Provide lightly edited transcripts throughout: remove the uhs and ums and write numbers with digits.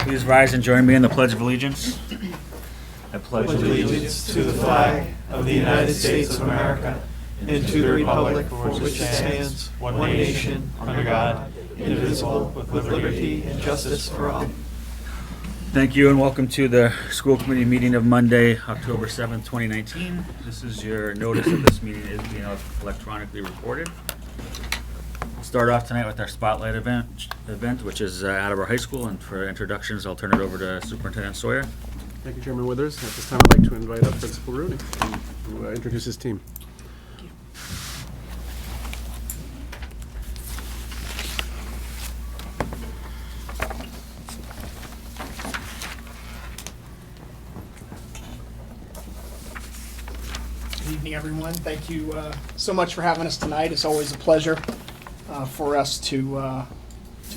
Please rise and join me in the Pledge of Allegiance. I pledge allegiance to the flag of the United States of America and to the republic for which it stands, one nation, under God, indivisible, with liberty and justice for all. Thank you and welcome to the school committee meeting of Monday, October 7th, 2019. This is your notice that this meeting is being electronically recorded. We'll start off tonight with our spotlight event which is Attleboro High School, and for introductions I'll turn it over to Superintendent Sawyer. Thank you, Chairman Withers. At this time, I'd like to invite up Principal Rooney to introduce his team. Good evening, everyone. Thank you so much for having us tonight. It's always a pleasure for us to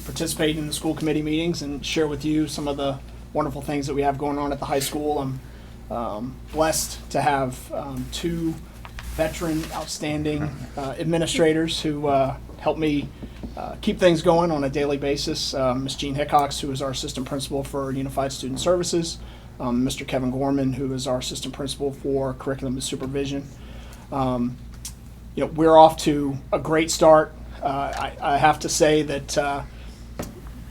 participate in the school committee meetings and share with you some of the wonderful things that we have going on at the high school. I'm blessed to have two veteran, outstanding administrators who help me keep things going on a daily basis. Ms. Jean Hickox, who is our assistant principal for Unified Student Services, Mr. Kevin Gorman, who is our assistant principal for Curriculum and Supervision. We're off to a great start. I have to say that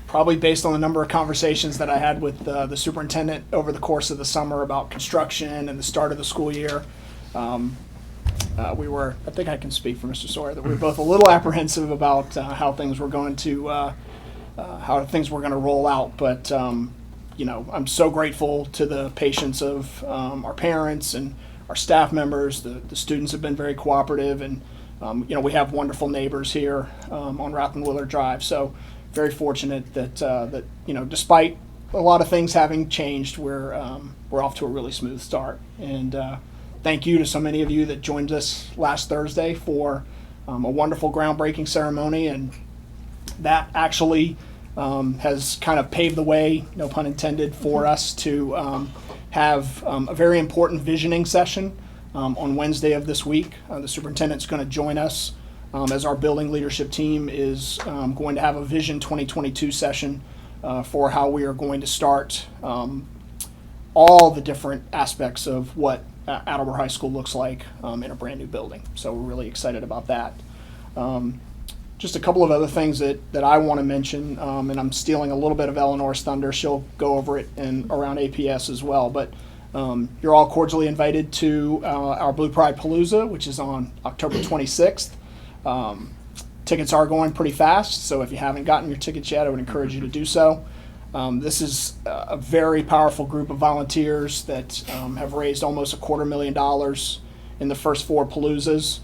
probably based on the number of conversations that I had with the superintendent over the course of the summer about construction and the start of the school year, I think I can speak for Mr. Sawyer, that we were both a little apprehensive about how things were going to roll out. But I'm so grateful to the patience of our parents and our staff members. The students have been very cooperative, and we have wonderful neighbors here on Rath and Willard Drive. So very fortunate that despite a lot of things having changed, we're off to a really smooth start. And thank you to so many of you that joined us last Thursday for a wonderful groundbreaking ceremony, and that actually has kind of paved the way, no pun intended, for us to have a very important visioning session on Wednesday of this week. The superintendent's going to join us as our building leadership team is going to have a Vision 2022 session for how we are going to start all the different aspects of what Attleboro High School looks like in a brand new building. So we're really excited about that. Just a couple of other things that I want to mention, and I'm stealing a little bit of Eleanor's thunder. She'll go over it and around APS as well. But you're all cordially invited to our Blue Pride Palooza, which is on October 26th. Tickets are going pretty fast, so if you haven't gotten your tickets yet, I would encourage you to do so. This is a very powerful group of volunteers that have raised almost $250,000 in the first four Paloozas.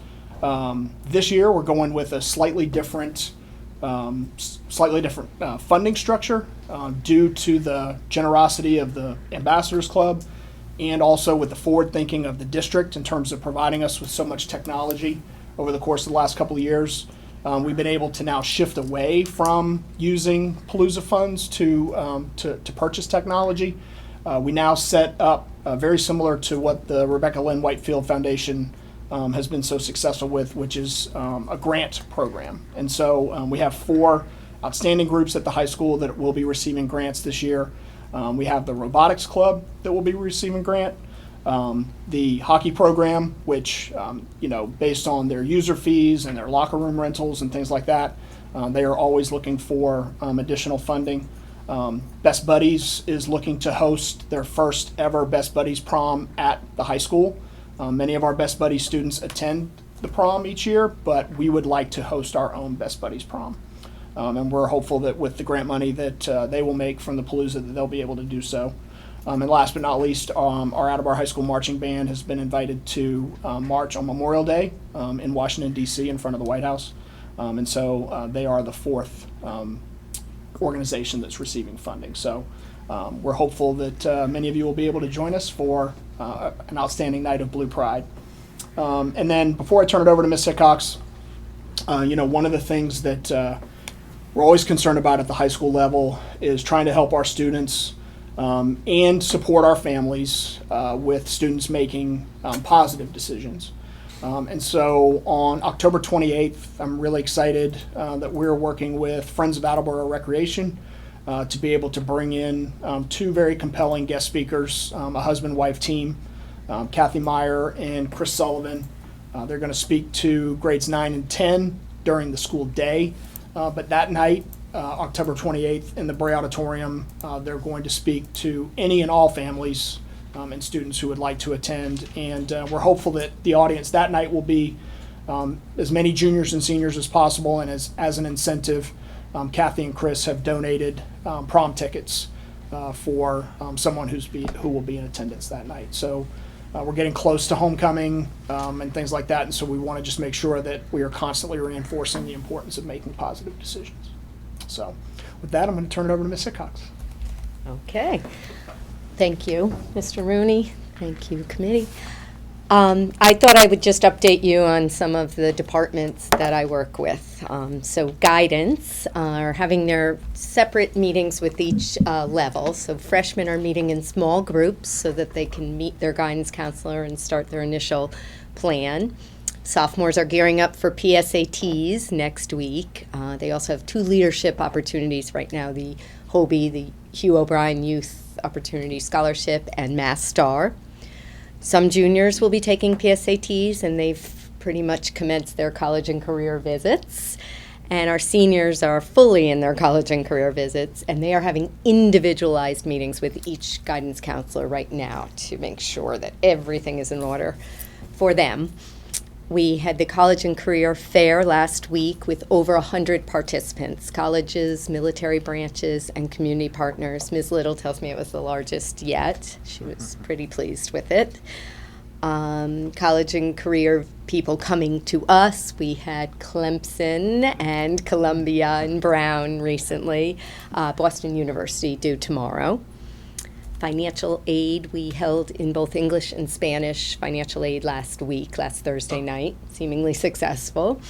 This year, we're going with a slightly different funding structure due to the generosity of the Ambassadors Club, and also with the forward thinking of the district in terms of providing us with so much technology over the course of the last couple of years. We've been able to now shift away from using Palooza funds to purchase technology. We now set up very similar to what the Rebecca Lynn Whitefield Foundation has been so successful with, which is a grant program. And so we have four outstanding groups at the high school that will be receiving grants this year. We have the robotics club that will be receiving grant. The hockey program, which, based on their user fees and their locker room rentals and things like that, they are always looking for additional funding. Best Buddies is looking to host their first ever Best Buddies prom at the high school. Many of our Best Buddies students attend the prom each year, but we would like to host our own Best Buddies prom. And we're hopeful that with the grant money that they will make from the Palooza, that they'll be able to do so. And last but not least, our Attleboro High School marching band has been invited to march on Memorial Day in Washington, D.C. in front of the White House. And so they are the fourth organization that's receiving funding. So we're hopeful that many of you will be able to join us for an outstanding night of Blue Pride. And then before I turn it over to Ms. Hickox, one of the things that we're always concerned about at the high school level is trying to help our students and support our families with students making positive decisions. And so on October 28th, I'm really excited that we're working with Friends of Attleboro Recreation to be able to bring in two very compelling guest speakers, a husband-wife team, Kathy Meyer and Chris Sullivan. They're going to speak to grades 9 and 10 during the school day, but that night, October 28th, in the Bray Auditorium, they're going to speak to any and all families and students who would like to attend. And we're hopeful that the audience that night will be as many juniors and seniors as possible. And as an incentive, Kathy and Chris have donated prom tickets for someone who will be in attendance that night. So we're getting close to homecoming and things like that. And so we want to just make sure that we are constantly reinforcing the importance of making positive decisions. So with that, I'm going to turn it over to Ms. Hickox. Okay. Thank you, Mr. Rooney. Thank you, committee. I thought I would just update you on some of the departments that I work with. So guidance are having their separate meetings with each level. So freshmen are meeting in small groups so that they can meet their guidance counselor and start their initial plan. Sophomores are gearing up for PSATs next week. They also have 2 leadership opportunities right now, the HOBie, the Hugh O'Brien Youth Opportunity Scholarship, and Mass Star. Some juniors will be taking PSATs, and they've pretty much commenced their college and career visits. And our seniors are fully in their college and career visits, and they are having individualized meetings with each guidance counselor right now to make sure that everything is in order for them. We had the College and Career Fair last week with over 100 participants, colleges, military branches, and community partners. Ms. Little tells me it was the largest yet. She was pretty pleased with it. College and career people coming to us. We had Clemson and Columbia and Brown recently. Boston University due tomorrow. Financial aid, we held in both English and Spanish financial aid last Thursday night, seemingly successful.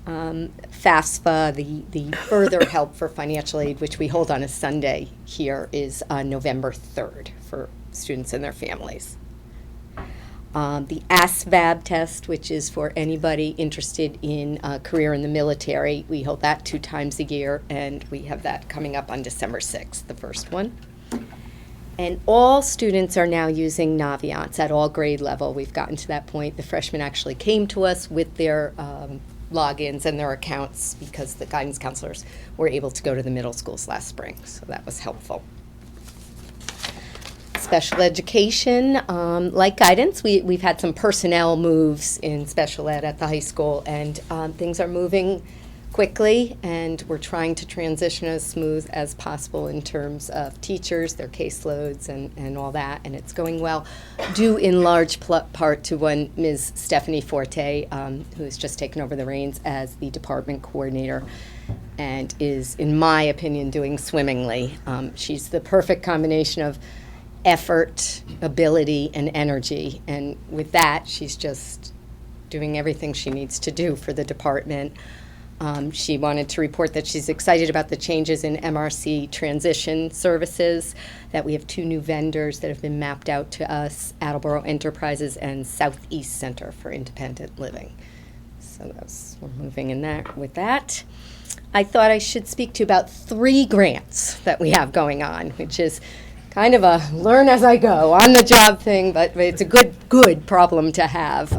FAFSA, the further help for financial aid, which we hold on a Sunday here, is November 3rd for students and their families. The ASVAB test, which is for anybody interested in a career in the military, we hold that 2 times a year, and we have that coming up on December 6th, the first one. And all students are now using Naviance at all grade level. We've gotten to that point. The freshmen actually came to us with their logins and their accounts because the guidance counselors were able to go to the middle schools last spring, so that was helpful. Special education, like guidance, we've had some personnel moves in special ed at the high school, and things are moving quickly, and we're trying to transition as smooth as possible in terms of teachers, their caseloads, and all that, and it's going well, due in large part to one Ms. Stephanie Forte, who's just taken over the reins as the department coordinator and is, in my opinion, doing swimmingly. She's the perfect combination of effort, ability, and energy, and with that, she's just doing everything she needs to do for the department. She wanted to report that she's excited about the changes in MRC transition services, that we have 2 new vendors that have been mapped out to us, Attleboro Enterprises and Southeast Center for Independent Living. So we're moving in there with that. I thought I should speak to you about 3 grants that we have going on, which is kind of a learn as I go, on the job thing, but it's a good problem to have.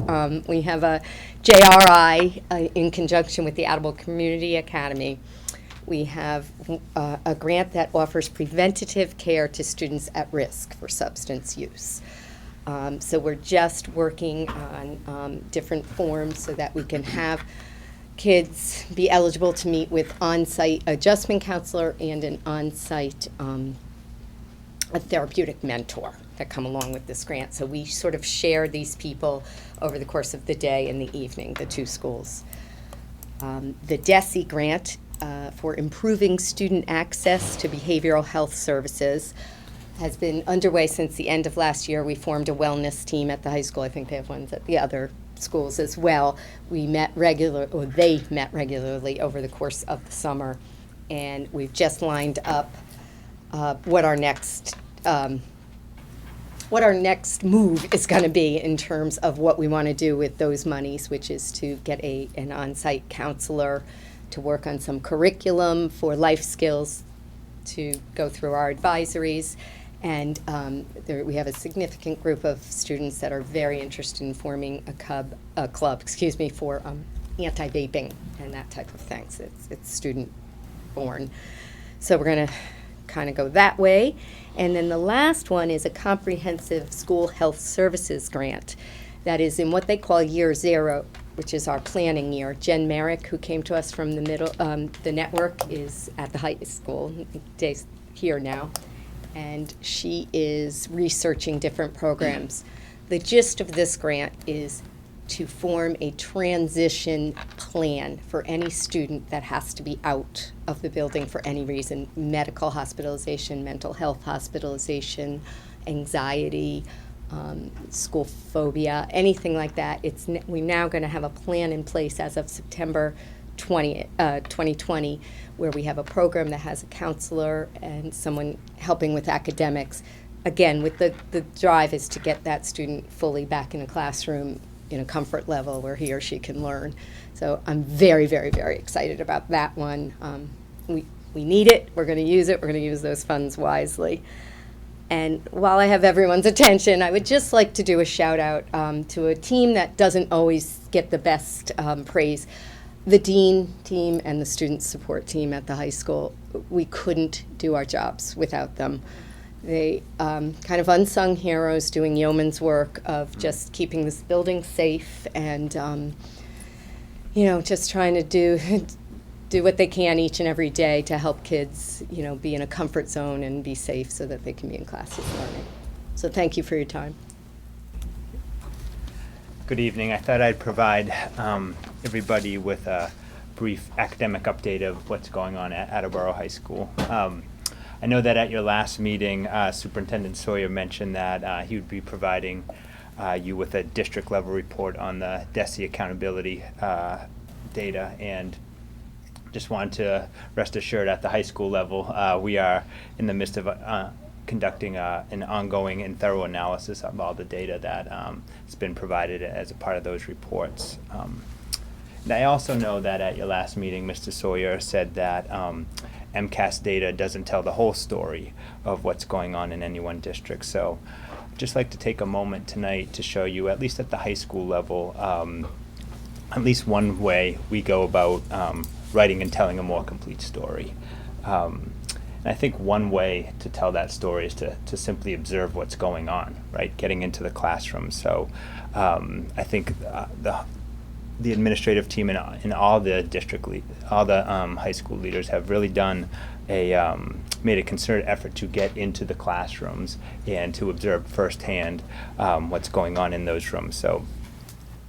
We have a JRI in conjunction with the Attleboro Community Academy. We have a grant that offers preventative care to students at risk for substance use. So we're just working on different forms so that we can have kids be eligible to meet with on-site adjustment counselor and an on-site a therapeutic mentor that come along with this grant. So we sort of share these people over the course of the day and the evening, the 2 schools. The DESE grant for improving student access to behavioral health services has been underway since the end of last year. We formed a wellness team at the high school. I think they have ones at the other schools as well. They met regularly over the course of the summer, and we've just lined up what our next move is going to be in terms of what we want to do with those monies, which is to get an on-site counselor to work on some curriculum for life skills to go through our advisories. And we have a significant group of students that are very interested in forming a club, for anti-vaping and that type of things. It's student-born. So we're going to kind of go that way. And then the last one is a comprehensive school health services grant that is in what they call year zero, which is our planning year. Jen Merrick, who came to us from the network, is at the high school, days here now, and she is researching different programs. The gist of this grant is to form a transition plan for any student that has to be out of the building for any reason: medical hospitalization, mental health hospitalization, anxiety, school phobia, anything like that. We're now going to have a plan in place as of September 2020, where we have a program that has a counselor and someone helping with academics. Again, with the drive is to get that student fully back in a classroom in a comfort level where he or she can learn. So I'm very, very, very excited about that one. We need it. We're going to use it. We're going to use those funds wisely. And while I have everyone's attention, I would just like to do a shout out to a team that doesn't always get the best praise. The dean team and the student support team at the high school. We couldn't do our jobs without them. They kind of unsung heroes doing yeoman's work of just keeping this building safe and, just trying to do what they can each and every day to help kids, be in a comfort zone and be safe so that they can be in classes learning. So thank you for your time. Good evening. I thought I'd provide everybody with a brief academic update of what's going on at Attleboro High School. I know that at your last meeting, Superintendent Sawyer mentioned that he would be providing you with a district level report on the DESE accountability data, and just wanted to rest assured at the high school level, we are in the midst of conducting an ongoing and thorough analysis of all the data that has been provided as a part of those reports. And I also know that at your last meeting, Mr. Sawyer said that MCAS data doesn't tell the whole story of what's going on in any one district. So I'd just like to take a moment tonight to show you, at least at the high school level, at least one way we go about writing and telling a more complete story. And I think one way to tell that story is to simply observe what's going on, right? Getting into the classroom. So I think the administrative team and all the high school leaders have really done made a concerted effort to get into the classrooms and to observe firsthand what's going on in those rooms. So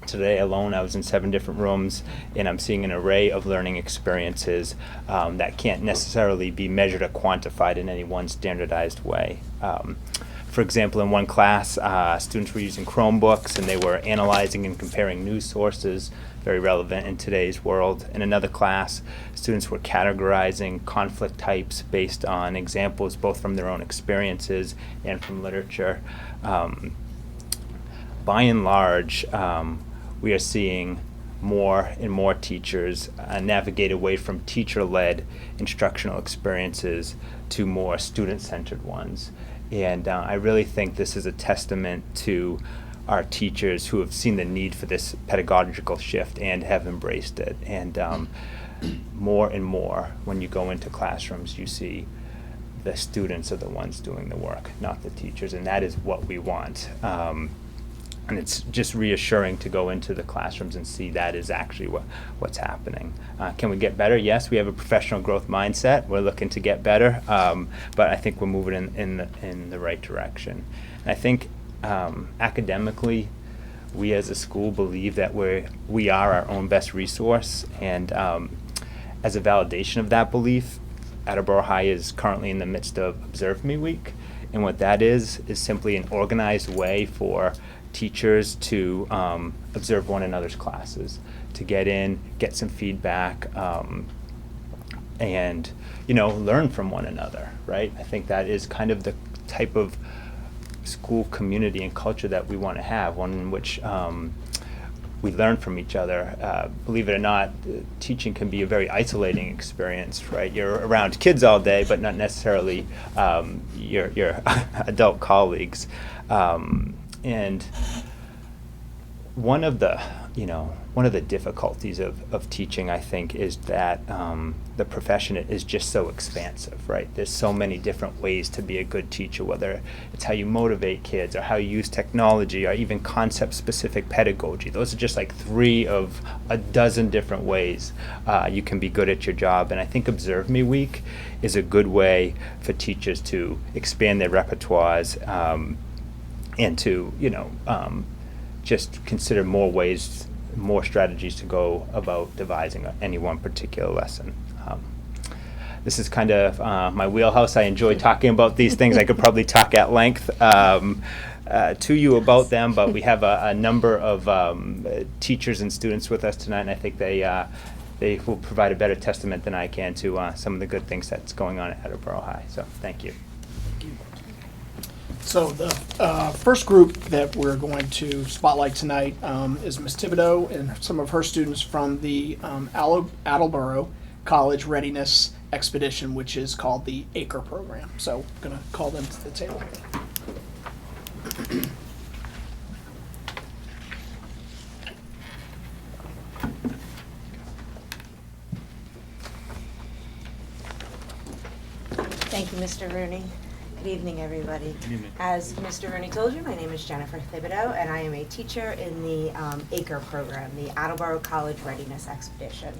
today alone, I was in 7 different rooms, and I'm seeing an array of learning experiences that can't necessarily be measured or quantified in any one standardized way. For example, in one class, students were using Chromebooks and they were analyzing and comparing news sources, very relevant in today's world. In another class, students were categorizing conflict types based on examples both from their own experiences and from literature. By and large, we are seeing more and more teachers navigate away from teacher-led instructional experiences to more student-centered ones. And I really think this is a testament to our teachers who have seen the need for this pedagogical shift and have embraced it. And more and more, when you go into classrooms, you see the students are the ones doing the work, not the teachers, and that is what we want. And it's just reassuring to go into the classrooms and see that is actually what's happening. Can we get better? Yes, we have a professional growth mindset. We're looking to get better, but I think we're moving in the right direction. And I think academically, we as a school believe that we are our own best resource, and as a validation of that belief, Attleboro High is currently in the midst of Observe Me Week, and what that is simply an organized way for teachers to observe one another's classes, to get in, get some feedback, and learn from one another, right? I think that is kind of the type of school community and culture that we want to have, one in which we learn from each other. Believe it or not, teaching can be a very isolating experience, right? You're around kids all day, but not necessarily your adult colleagues. And one of the difficulties of teaching, I think, is that the profession is just so expansive, right? There's so many different ways to be a good teacher, whether it's how you motivate kids or how you use technology or even concept-specific pedagogy. Those are just like 3 of a dozen different ways you can be good at your job. And I think Observe Me Week is a good way for teachers to expand their repertoires and to, just consider more strategies to go about devising any one particular lesson. This is kind of my wheelhouse. I enjoy talking about these things. I could probably talk at length to you about them, but we have a number of teachers and students with us tonight, and I think they will provide a better testament than I can to some of the good things that's going on at Attleboro High. So thank you. So the first group that we're going to spotlight tonight is Ms. Thibodeau and some of her students from the Attleboro College Readiness Expedition, which is called the ACRE program. So I'm going to call them to the table. Thank you, Mr. Rooney. Good evening, everybody. Good evening. As Mr. Rooney told you, my name is Jennifer Thibodeau, and I am a teacher in the ACRE program, the Attleboro College Readiness Expedition.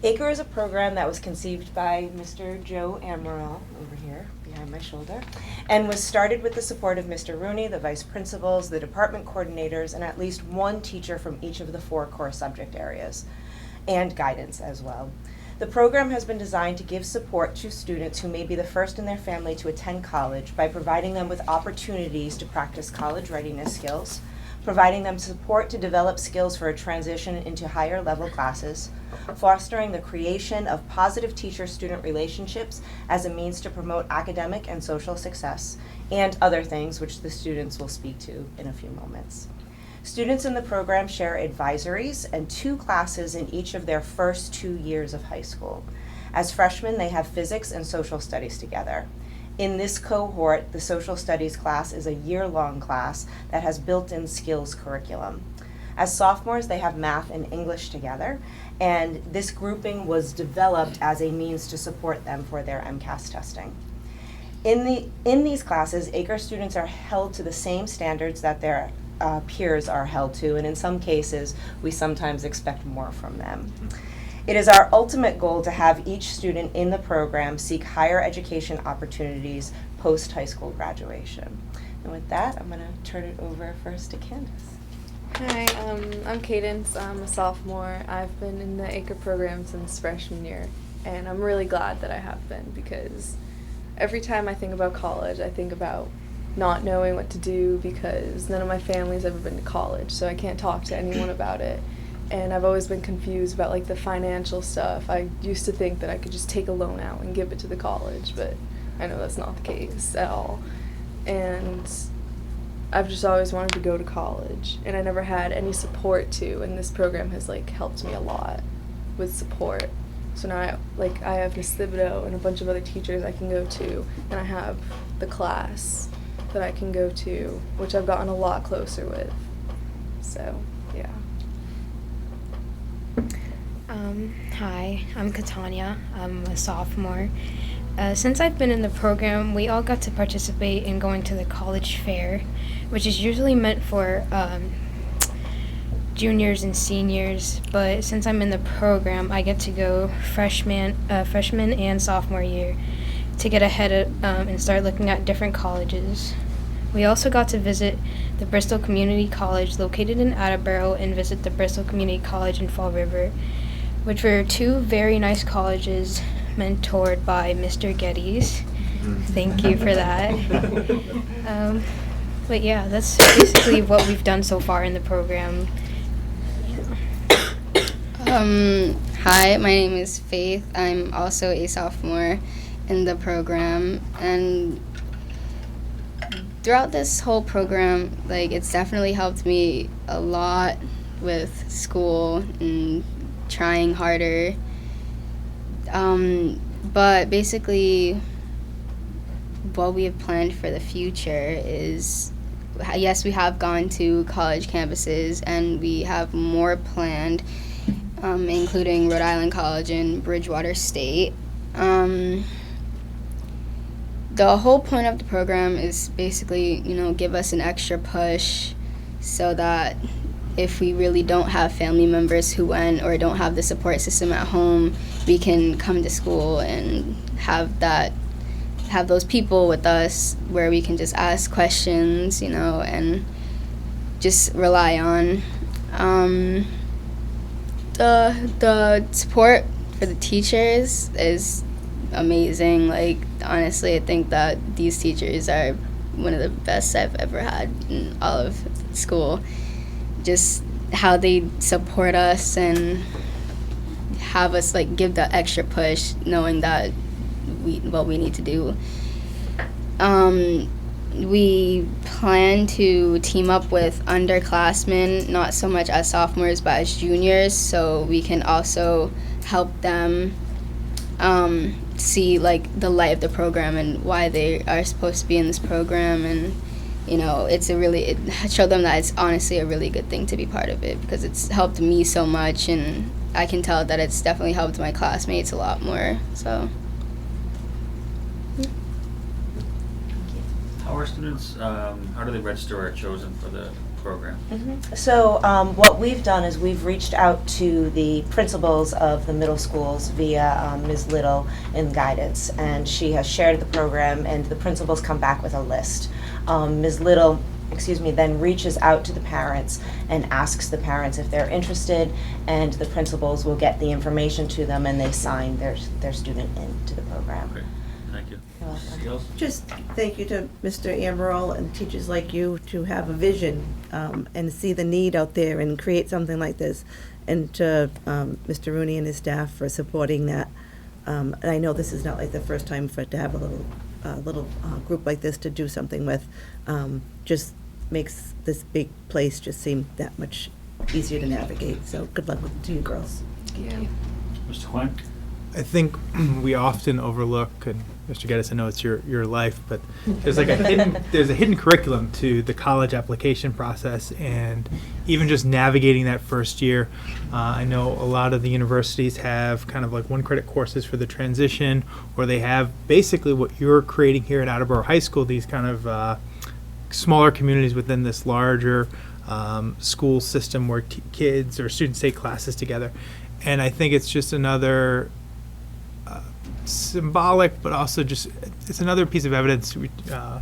ACRE is a program that was conceived by Mr. Joe Amaral, over here, behind my shoulder, and was started with the support of Mr. Rooney, the vice principals, the department coordinators, and at least one teacher from each of the 4 core subject areas, and guidance as well. The program has been designed to give support to students who may be the first in their family to attend college by providing them with opportunities to practice college readiness skills, providing them support to develop skills for a transition into higher level classes, fostering the creation of positive teacher-student relationships as a means to promote academic and social success, and other things which the students will speak to in a few moments. Students in the program share advisories and 2 classes in each of their first 2 years of high school. As freshmen, they have physics and social studies together. In this cohort, the social studies class is a year-long class that has built-in skills curriculum. As sophomores, they have math and English together, and this grouping was developed as a means to support them for their MCAS testing. In these classes, ACRE students are held to the same standards that their peers are held to, and in some cases, we sometimes expect more from them. It is our ultimate goal to have each student in the program seek higher education opportunities post-high school graduation. And with that, I'm going to turn it over first to Candace. Hi, I'm Cadence. I'm a sophomore. I've been in the ACRE program since freshman year, and I'm really glad that I have been, because every time I think about college, I think about not knowing what to do because none of my family's ever been to college, so I can't talk to anyone about it. And I've always been confused about like the financial stuff. I used to think that I could just take a loan out and give it to the college, but I know that's not the case at all. And I've just always wanted to go to college, and I never had any support to, and this program has like helped me a lot with support. So now I have Ms. Thibodeau and a bunch of other teachers I can go to, and I have the class that I can go to, which I've gotten a lot closer with. So, yeah. Hi, I'm Katanya. I'm a sophomore. Since I've been in the program, we all got to participate in going to the college fair, which is usually meant for juniors and seniors, but since I'm in the program, I get to go freshman and sophomore year to get ahead of, and start looking at different colleges. We also got to visit the Bristol Community College located in Attleboro and visit the Bristol Community College in Fall River, which were 2 very nice colleges mentored by Mr. Geddes. Thank you for that. But yeah, that's basically what we've done so far in the program. Hi, my name is Faith. I'm also a sophomore in the program, and throughout this whole program, it's definitely helped me a lot with school and trying harder. But basically, what we have planned for the future is, yes, we have gone to college campuses, and we have more planned, including Rhode Island College and Bridgewater State. The whole point of the program is basically, give us an extra push so that if we really don't have family members who went or don't have the support system at home, we can come to school and have those people with us where we can just ask questions, and just rely on. The support for the teachers is amazing. Like, honestly, I think that these teachers are one of the best I've ever had in all of school. Just how they support us and have us give the extra push, knowing that we need to do. We plan to team up with underclassmen, not so much as sophomores but as juniors, so we can also help them see the light of the program and why they are supposed to be in this program. And it showed them that it's honestly a really good thing to be part of it, because it's helped me so much, and I can tell that it's definitely helped my classmates a lot more. So How are students, how do they register or are chosen for the program? So what we've done is we've reached out to the principals of the middle schools via Ms. Little in guidance, and she has shared the program, and the principals come back with a list. Ms. Little, then reaches out to the parents and asks the parents if they're interested, and the principals will get the information to them, and they sign their student into the program. Okay, thank you. You're welcome. Anything else? Just thank you to Mr. Amaral and teachers like you to have a vision and see the need out there and create something like this, and to Mr. Rooney and his staff for supporting that. And I know this is not the first time to have a little group like this to do something with. Just makes this big place just seem that much easier to navigate. So good luck to you girls. Mr. Quinn? I think we often overlook, and Mr. Geddes, I know it's your life, but there's a hidden curriculum to the college application process, and even just navigating that first year. I know a lot of the universities have kind of one credit courses for the transition, or they have basically what you're creating here at Attleboro High School, these kind of smaller communities within this larger school system where kids or students take classes together. And I think it's just another symbolic, but also just it's another piece of evidence. Mr.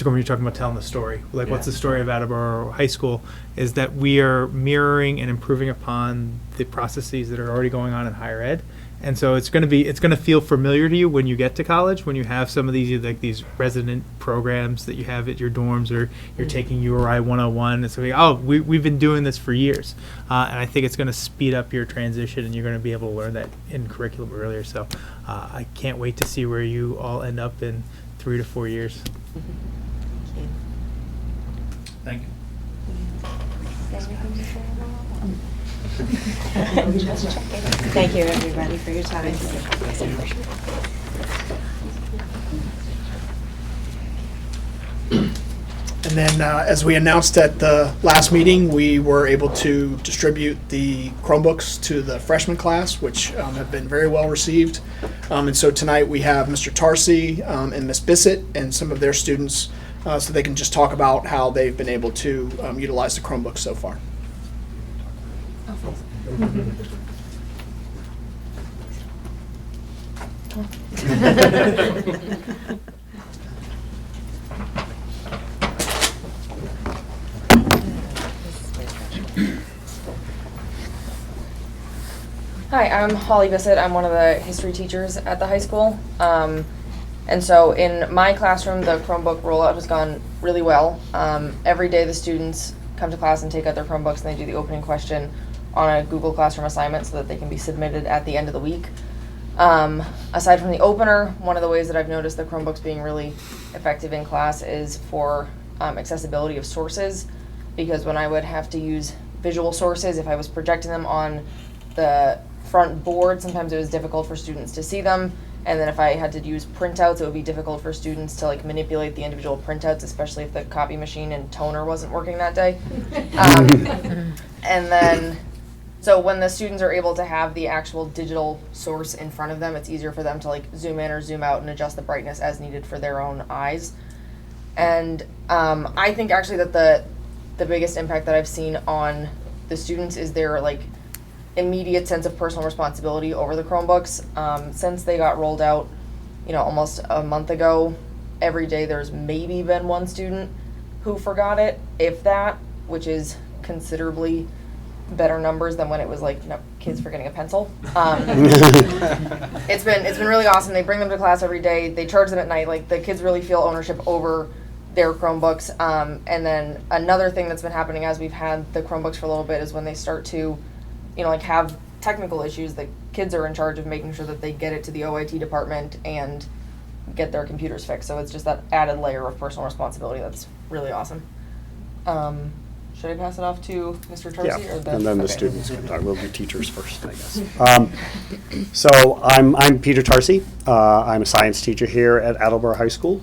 Gorman, you're talking about telling the story. What's the story of Attleboro High School? Is that we are mirroring and improving upon the processes that are already going on in higher ed. And so it's going to feel familiar to you when you get to college, when you have some of these resident programs that you have at your dorms, or you're taking URI 101. It's like, we've been doing this for years. And I think it's going to speed up your transition, and you're going to be able to learn that in curriculum earlier. So I can't wait to see where you all end up in 3 to 4 years. Thank you. Thank you, everybody, for your time. And then, as we announced at the last meeting, we were able to distribute the Chromebooks to the freshman class, which have been very well received. And so tonight we have Mr. Tarsi and Ms. Bissett and some of their students, so they can just talk about how they've been able to utilize the Chromebooks so far. Hi, I'm Holly Bissett. I'm one of the history teachers at the high school. And so in my classroom, the Chromebook rollout has gone really well. Every day the students come to class and take out their Chromebooks, and they do the opening question on a Google Classroom assignment so that they can be submitted at the end of the week. Aside from the opener, one of the ways that I've noticed the Chromebooks being really effective in class is for accessibility of sources, because when I would have to use visual sources. If I was projecting them on the front board, sometimes it was difficult for students to see them. And then if I had to use printouts, it would be difficult for students to like manipulate the individual printouts, especially if the copy machine and toner wasn't working that day. And then, so when the students are able to have the actual digital source in front of them, it's easier for them to like zoom in or zoom out and adjust the brightness as needed for their own eyes. And I think actually that the biggest impact that I've seen on the students is their like immediate sense of personal responsibility over the Chromebooks. Since they got rolled out, almost a month ago, every day there's maybe been one student who forgot it, if that, which is considerably better numbers than when it was like kids forgetting a pencil. It's been really awesome. They bring them to class every day. They charge them at night. Like the kids really feel ownership over their Chromebooks. And then another thing that's been happening as we've had the Chromebooks for a little bit is when they start to have technical issues, the kids are in charge of making sure that they get it to the OIT department and get their computers fixed. So it's just that added layer of personal responsibility that's really awesome. Should I pass it off to Mr. Tarsi? Yeah, or and then the okay. students can talk. We'll do teachers first, I guess. So I'm Peter Tarsi. I'm a science teacher here at Attleboro High School.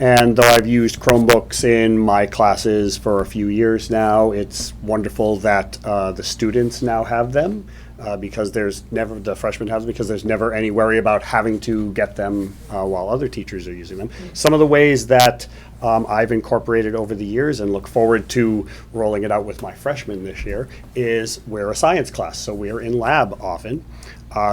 And though I've used Chromebooks in my classes for a few years now, it's wonderful that the students now have them because the freshmen have them because there's never any worry about having to get them while other teachers are using them. Some of the ways that I've incorporated over the years and look forward to rolling it out with my freshmen this year is we're a science class, so we're in lab often.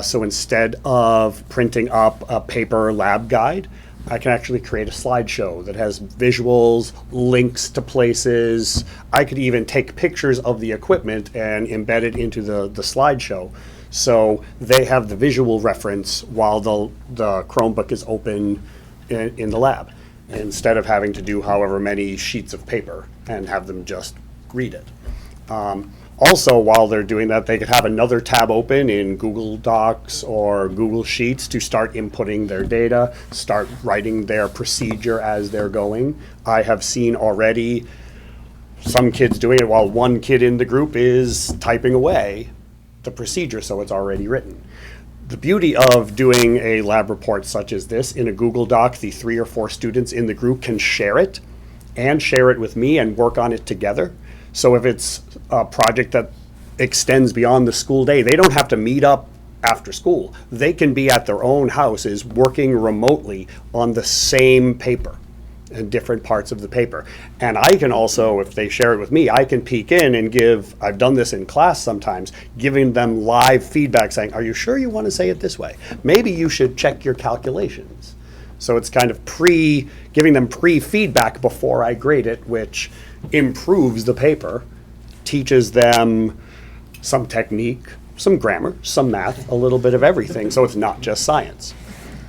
So instead of printing up a paper lab guide, I can actually create a slideshow that has visuals, links to places. I could even take pictures of the equipment and embed it into the slideshow. So they have the visual reference while the Chromebook is open in the lab, instead of having to do however many sheets of paper and have them just read it. Also, while they're doing that, they could have another tab open in Google Docs or Google Sheets to start inputting their data, start writing their procedure as they're going. I have seen already some kids doing it while one kid in the group is typing away the procedure, so it's already written. The beauty of doing a lab report such as this in a Google Doc, the 3 or 4 students in the group can share it with me and work on it together. So if it's a project that extends beyond the school day, they don't have to meet up after school. They can be at their own houses working remotely on the same paper and different parts of the paper. And I can also, if they share it with me, I can peek in and I've done this in class sometimes, giving them live feedback saying, are you sure you want to say it this way? Maybe you should check your calculations. So it's kind of giving them pre-feedback before I grade it, which improves the paper, teaches them some technique, some grammar, some math, a little bit of everything, so it's not just science.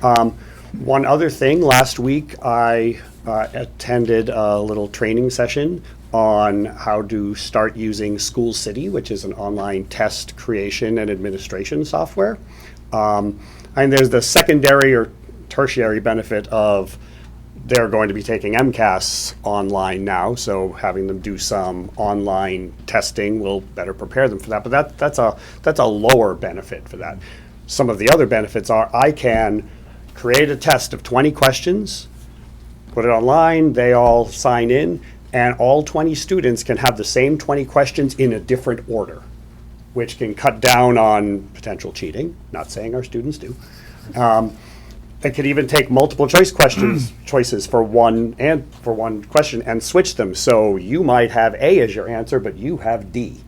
One other thing, last week I attended a little training session on how to start using School City, which is an online test creation and administration software. And there's the secondary or tertiary benefit of they're going to be taking MCAS online now, so having them do some online testing will better prepare them for that. But that's a lower benefit for that. Some of the other benefits are I can create a test of 20 questions, put it online, they all sign in, and all 20 students can have the same 20 questions in a different order, which can cut down on potential cheating. Not saying our students do. It could even take multiple choices for one question and switch them. So you might have A as your answer, but you have D.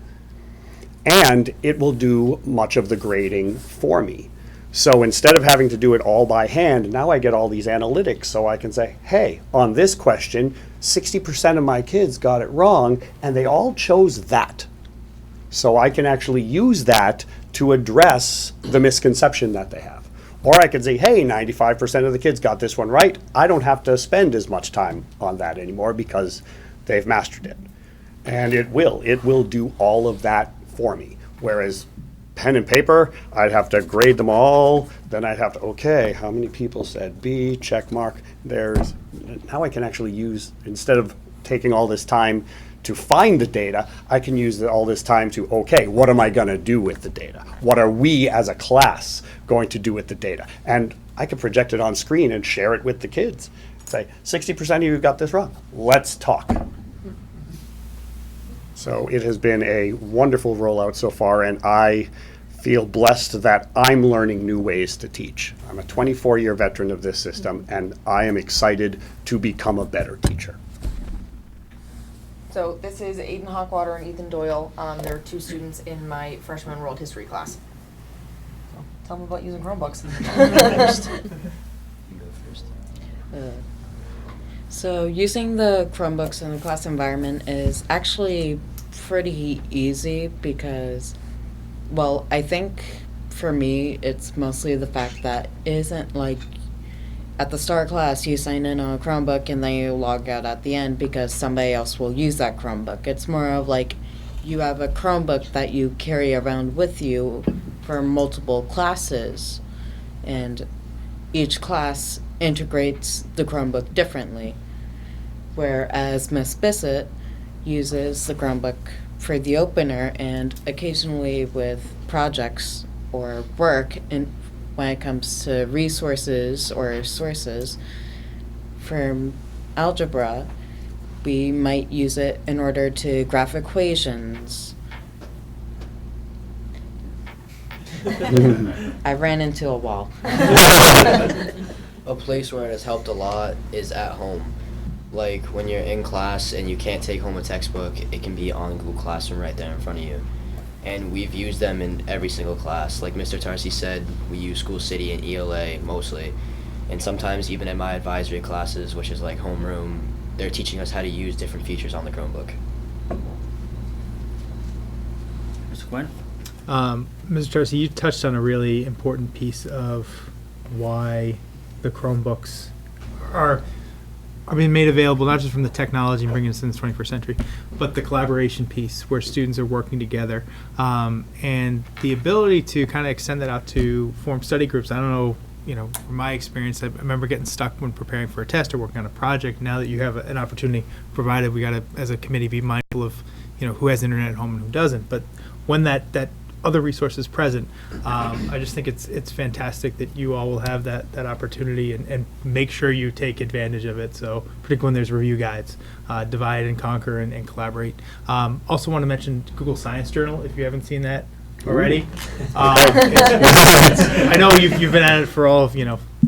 And it will do much of the grading for me. So instead of having to do it all by hand, now I get all these analytics so I can say, hey, on this question, 60% of my kids got it wrong and they all chose that. So I can actually use that to address the misconception that they have. Or I could say, hey, 95% of the kids got this one right. I don't have to spend as much time on that anymore because they've mastered it. And it will do all of that for me. Whereas pen and paper, I'd have to grade them all. Then I'd have to, okay, how many people said B, check mark. Now I can actually use, instead of taking all this time to find the data, I can use all this time to, okay, what am I going to do with the data? What are we as a class going to do with the data? And I can project it on screen and share it with the kids. Say, 60% of you got this wrong. Let's talk. So it has been a wonderful rollout so far, and I feel blessed that I'm learning new ways to teach. I'm a 24-year veteran of this system, and I am excited to become a better teacher. So this is Aiden Hawkwater and Ethan Doyle. They're two students in my freshman world history class. So tell them about using Chromebooks. So using the Chromebooks in the class environment is actually pretty easy because, well, I think for me it's mostly the fact that it isn't like at the start of class you sign in on a Chromebook and then you log out at the end because somebody else will use that Chromebook. It's more of like you have a Chromebook that you carry around with you for multiple classes, and each class integrates the Chromebook differently. Whereas Miss Bissett uses the Chromebook for the opener and occasionally with projects or work, and when it comes to resources or sources. For algebra, we might use it in order to graph equations. I ran into a wall. A place where it has helped a lot is at home. Like when you're in class and you can't take home a textbook, it can be on Google Classroom right there in front of you. And we've used them in every single class. Like Mr. Tarsi said, we use School City and ELA mostly. And sometimes even in my advisory classes, which is like homeroom, they're teaching us how to use different features on the Chromebook. Mr. Quinn? Mr. Tarsi, you touched on a really important piece of why the Chromebooks are being made available, not just from the technology and bringing us in the 21st century, but the collaboration piece where students are working together, and the ability to kind of extend that out to form study groups. I don't know, from my experience, I remember getting stuck when preparing for a test or working on a project. Now that you have an opportunity provided, we got to, as a committee, be mindful of, who has internet at home and who doesn't. But when that other resources present, I just think it's fantastic that you all will have that opportunity and make sure you take advantage of it. So particularly when there's review guides, divide and conquer and collaborate. Also want to mention Google Science Journal, if you haven't seen that already. I know you've been at it for all of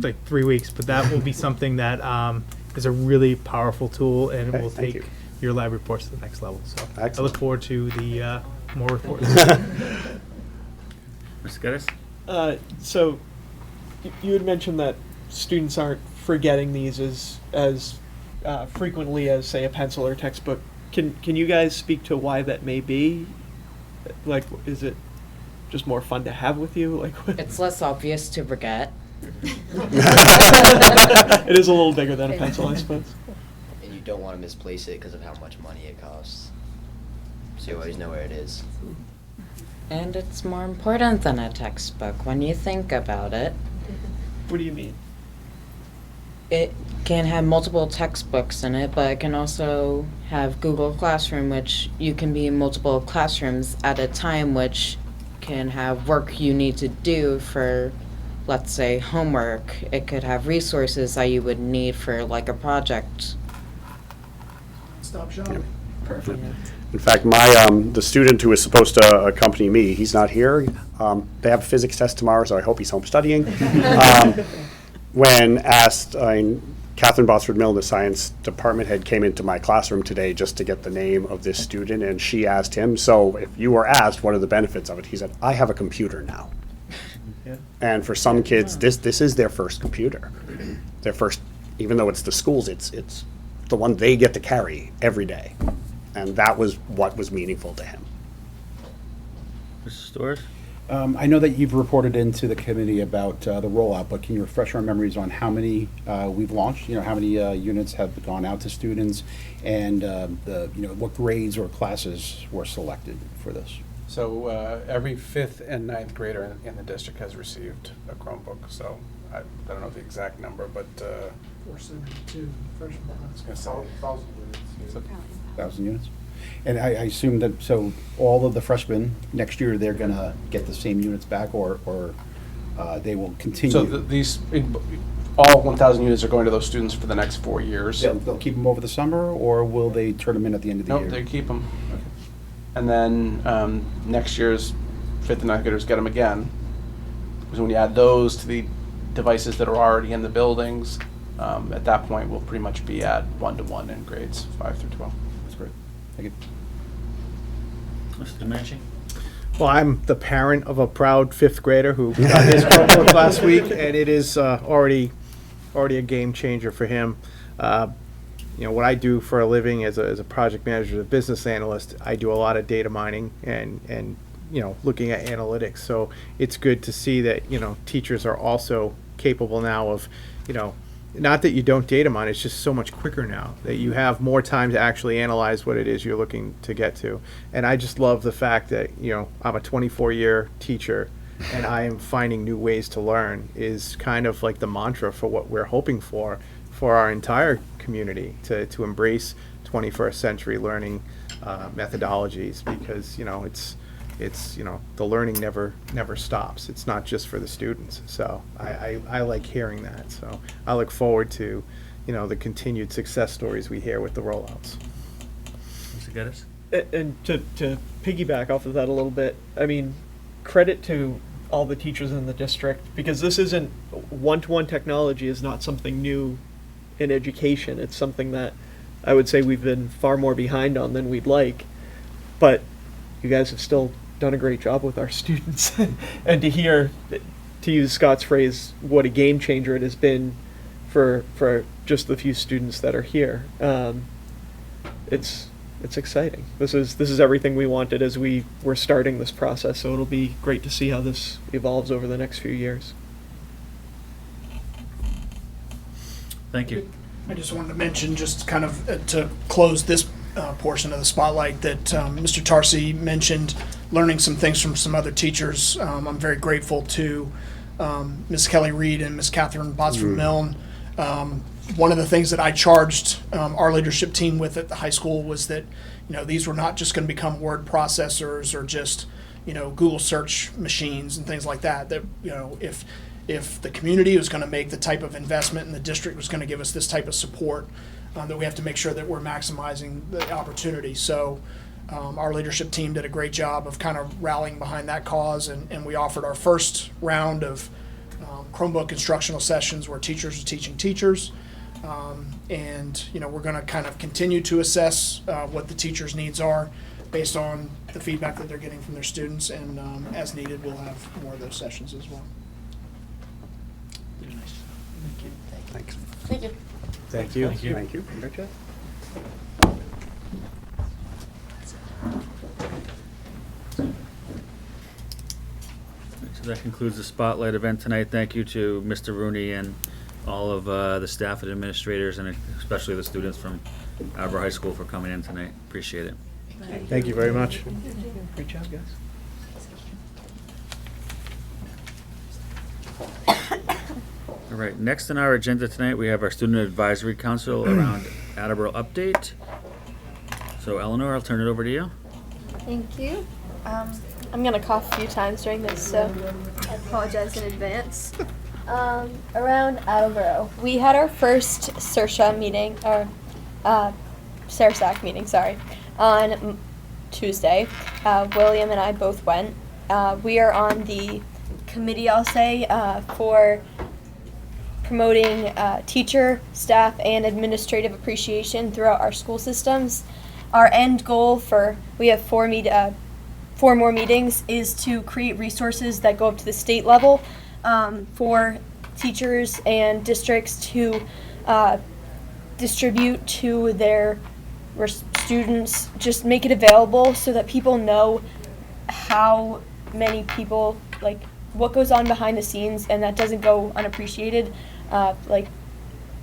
like 3 weeks, but that will be something that is a really powerful tool, and it will take your lab reports to the next level. So excellent. I look forward to the more reports. Mr. Geddes? So you had mentioned that students aren't forgetting these as frequently as, say, a pencil or textbook. Can you guys speak to why that may be? Like, is it just more fun to have with you? Like, it's less obvious to forget. It is a little bigger than a pencil, I suppose. And you don't want to misplace it because of how much money it costs. So you always know where it is. And it's more important than a textbook when you think about it. What do you mean? It can have multiple textbooks in it, but it can also have Google Classroom, which you can be in multiple classrooms at a time, which can have work you need to do for, let's say, homework. It could have resources that you would need for like a project. Stop shopping. Perfect. In fact, the student who is supposed to accompany me, he's not here. They have a physics test tomorrow, so I hope he's home studying. When asked, Catherine Botsford-Milne, the science department head, came into my classroom today just to get the name of this student, and she asked him, so if you were asked what are the benefits of it, he said, I have a computer now. Yeah. And for some kids, this is their first computer. Their first, even though it's the schools, it's the one they get to carry every day. And that was what was meaningful to him. Mr. Storrs? I know that you've reported into the committee about the rollout, but can you refresh our memories on how many we've launched? How many units have gone out to students, and what grades or classes were selected for this? So every 5th and 9th grader in the district has received a Chromebook. So I don't know the exact number, but 472 freshman. I was going to say 1,000 units. And I assume that, so all of the freshmen, next year, they're gonna get the same units back, or they will continue? So these, all 1,000 units are going to those students for the next 4 years. They'll keep them over the summer, or will they turn them in at the end of the year? Nope, they keep them. And then next year's 5th and 9th graders get them again. Because when you add those to the devices that are already in the buildings, at that point, we'll pretty much be at 1-to-1 in grades 5 through 12. That's great. Thank you. Mr. Manchi? Well, I'm the parent of a proud 5th grader who got his Chromebook last week, and it is already a game changer for him. What I do for a living as a project manager, a business analyst, I do a lot of data mining and looking at analytics. So it's good to see that teachers are also capable now of not that you don't data mine, it's just so much quicker now that you have more time to actually analyze what it is you're looking to get to. And I just love the fact that, I'm a 24-year teacher and I am finding new ways to learn is kind of like the mantra for what we're hoping for our entire community to embrace 21st century learning methodologies, because, it's the learning never stops. It's not just for the students. So I like hearing that. So I look forward to, the continued success stories we hear with the rollouts. Mr. Geddes? And to piggyback off of that a little bit, I mean, credit to all the teachers in the district, because this isn't, one-to-one technology is not something new in education. It's something that I would say we've been far more behind on than we'd like, but you guys have still done a great job with our students. And to hear, to use Scott's phrase, what a game changer it has been for just the few students that are here. It's exciting. This is everything we wanted as we were starting this process, so it'll be great to see how this evolves over the next few years. Thank you. I just wanted to mention, just kind of to close this portion of the spotlight, that Mr. Tarsi mentioned learning some things from some other teachers. I'm very grateful to Ms. Kelly Reed and Ms. Catherine Botsford Milne. One of the things that I charged our leadership team with at the high school was that these were not just going to become word processors or just Google search machines and things like that. That if the community was going to make the type of investment and the district was going to give us this type of support, that we have to make sure that we're maximizing the opportunity. So our leadership team did a great job of kind of rallying behind that cause, and we offered our first round of Chromebook instructional sessions where teachers are teaching teachers. And we're going to kind of continue to assess what the teachers' needs are based on the feedback that they're getting from their students, and as needed, we'll have more of those sessions as well. Thanks. Thank you. Thank you. Thank you. Thank you. Congratulations. So that concludes the spotlight event tonight. Thank you to Mr. Rooney and all of the staff and administrators, and especially the students from Attleboro High School for coming in tonight. Appreciate it. Thank you very much. Great job, guys. All right, next on our agenda tonight, we have our Student Advisory Council around Attleboro update. So Eleanor, I'll turn it over to you. Thank you. I'm going to cough a few times during this, so I apologize in advance. Around Attleboro, we had our first SERSA meeting, or SERSAC meeting, sorry, on Tuesday. William and I both went. We are on the committee, I'll say, for promoting teacher, staff, and administrative appreciation throughout our school systems. Our end goal we have 4 more meetings, is to create resources that go up to the state level for teachers and districts to distribute to their students, just make it available so that people know how many people, like, what goes on behind the scenes, and that doesn't go unappreciated.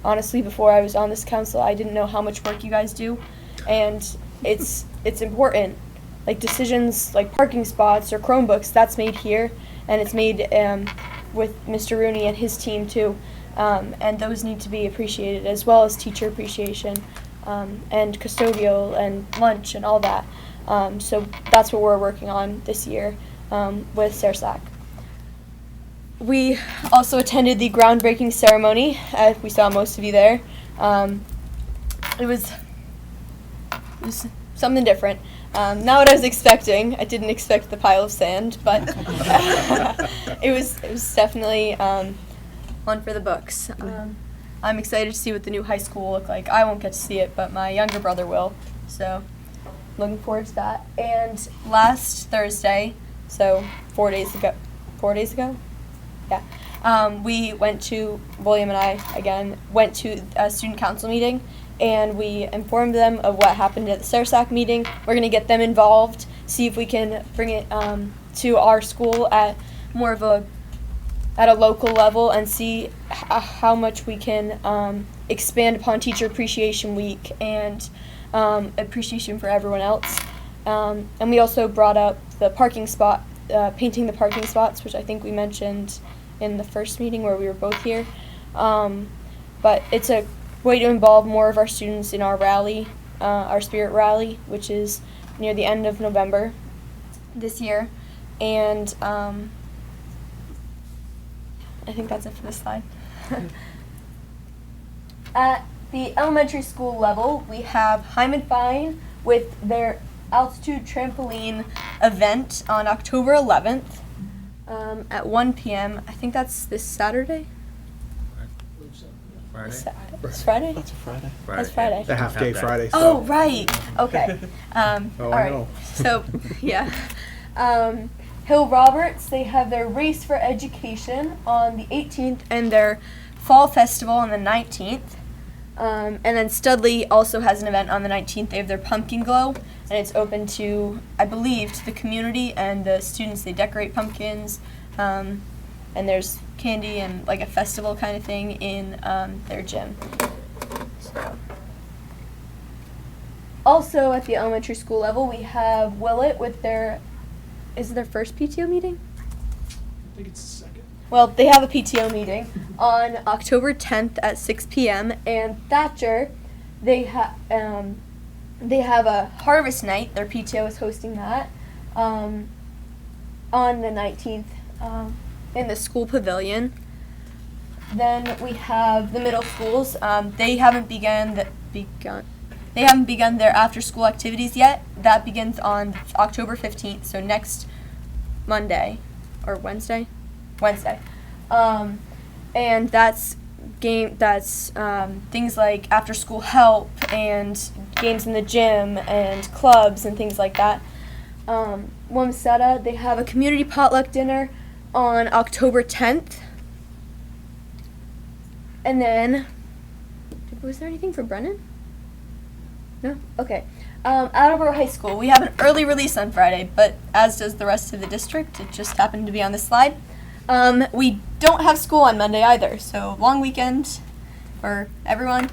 Honestly, before I was on this council, I didn't know how much work you guys do, and it's important. Like decisions like parking spots or Chromebooks, that's made here, and it's made with Mr. Rooney and his team too, and those need to be appreciated, as well as teacher appreciation. and custodial and lunch and all that. So that's what we're working on this year with SARSAC. We also attended the groundbreaking ceremony. We saw most of you there. It was something different. Not what I was expecting. I didn't expect the pile of sand, but it was definitely one for the books. I'm excited to see what the new high school will look like. I won't get to see it, but my younger brother will. So looking forward to that. And last Thursday, so 4 days ago, yeah, we went to, William and I, again, went to a student council meeting, and we informed them of what happened at the SARSAC meeting. We're going to get them involved, see if we can bring it to our school at more of at a local level, and see how much we can expand upon Teacher Appreciation Week and appreciation for everyone else. And we also brought up the parking spot, painting the parking spots, which I think we mentioned in the first meeting where we were both here. But it's a way to involve more of our students in our rally, our spirit rally, which is near the end of November this year. And I think that's it for this slide. At the elementary school level, we have Hyman Fine with their altitude trampoline event on October 11th at 1 p.m. I think that's this Saturday? Friday? It's Friday? That's a Friday. That's Friday. The half-day Friday. Oh, right. Okay. Oh, all I right. know. So, yeah. Hill Roberts, they have their Race for Education on the 18th and their Fall Festival on the 19th. And then Studley also has an event on the 19th. They have their Pumpkin Glow, and it's open to, I believe, to the community and the students. They decorate pumpkins, and there's candy and like a festival kind of thing in their gym. So. Also at the elementary school level, we have Willett with their, is it their first PTO meeting? I think it's the second. Well, they have a PTO meeting on October 10th at 6 p.m. And Thatcher, they have a harvest night. Their PTO is hosting that on the 19th in the school pavilion. Then we have the middle schools. They haven't begun their after-school activities yet. That begins on October 15th, so next Monday or Wednesday. And that's things like after-school help and games in the gym and clubs and things like that. Wamsutta, they have a community potluck dinner on October 10th. And then, was there anything for Brennan? No? Okay. Attleboro High School, we have an early release on Friday, but as does the rest of the district. It just happened to be on this slide. We don't have school on Monday either, so long weekend for everyone.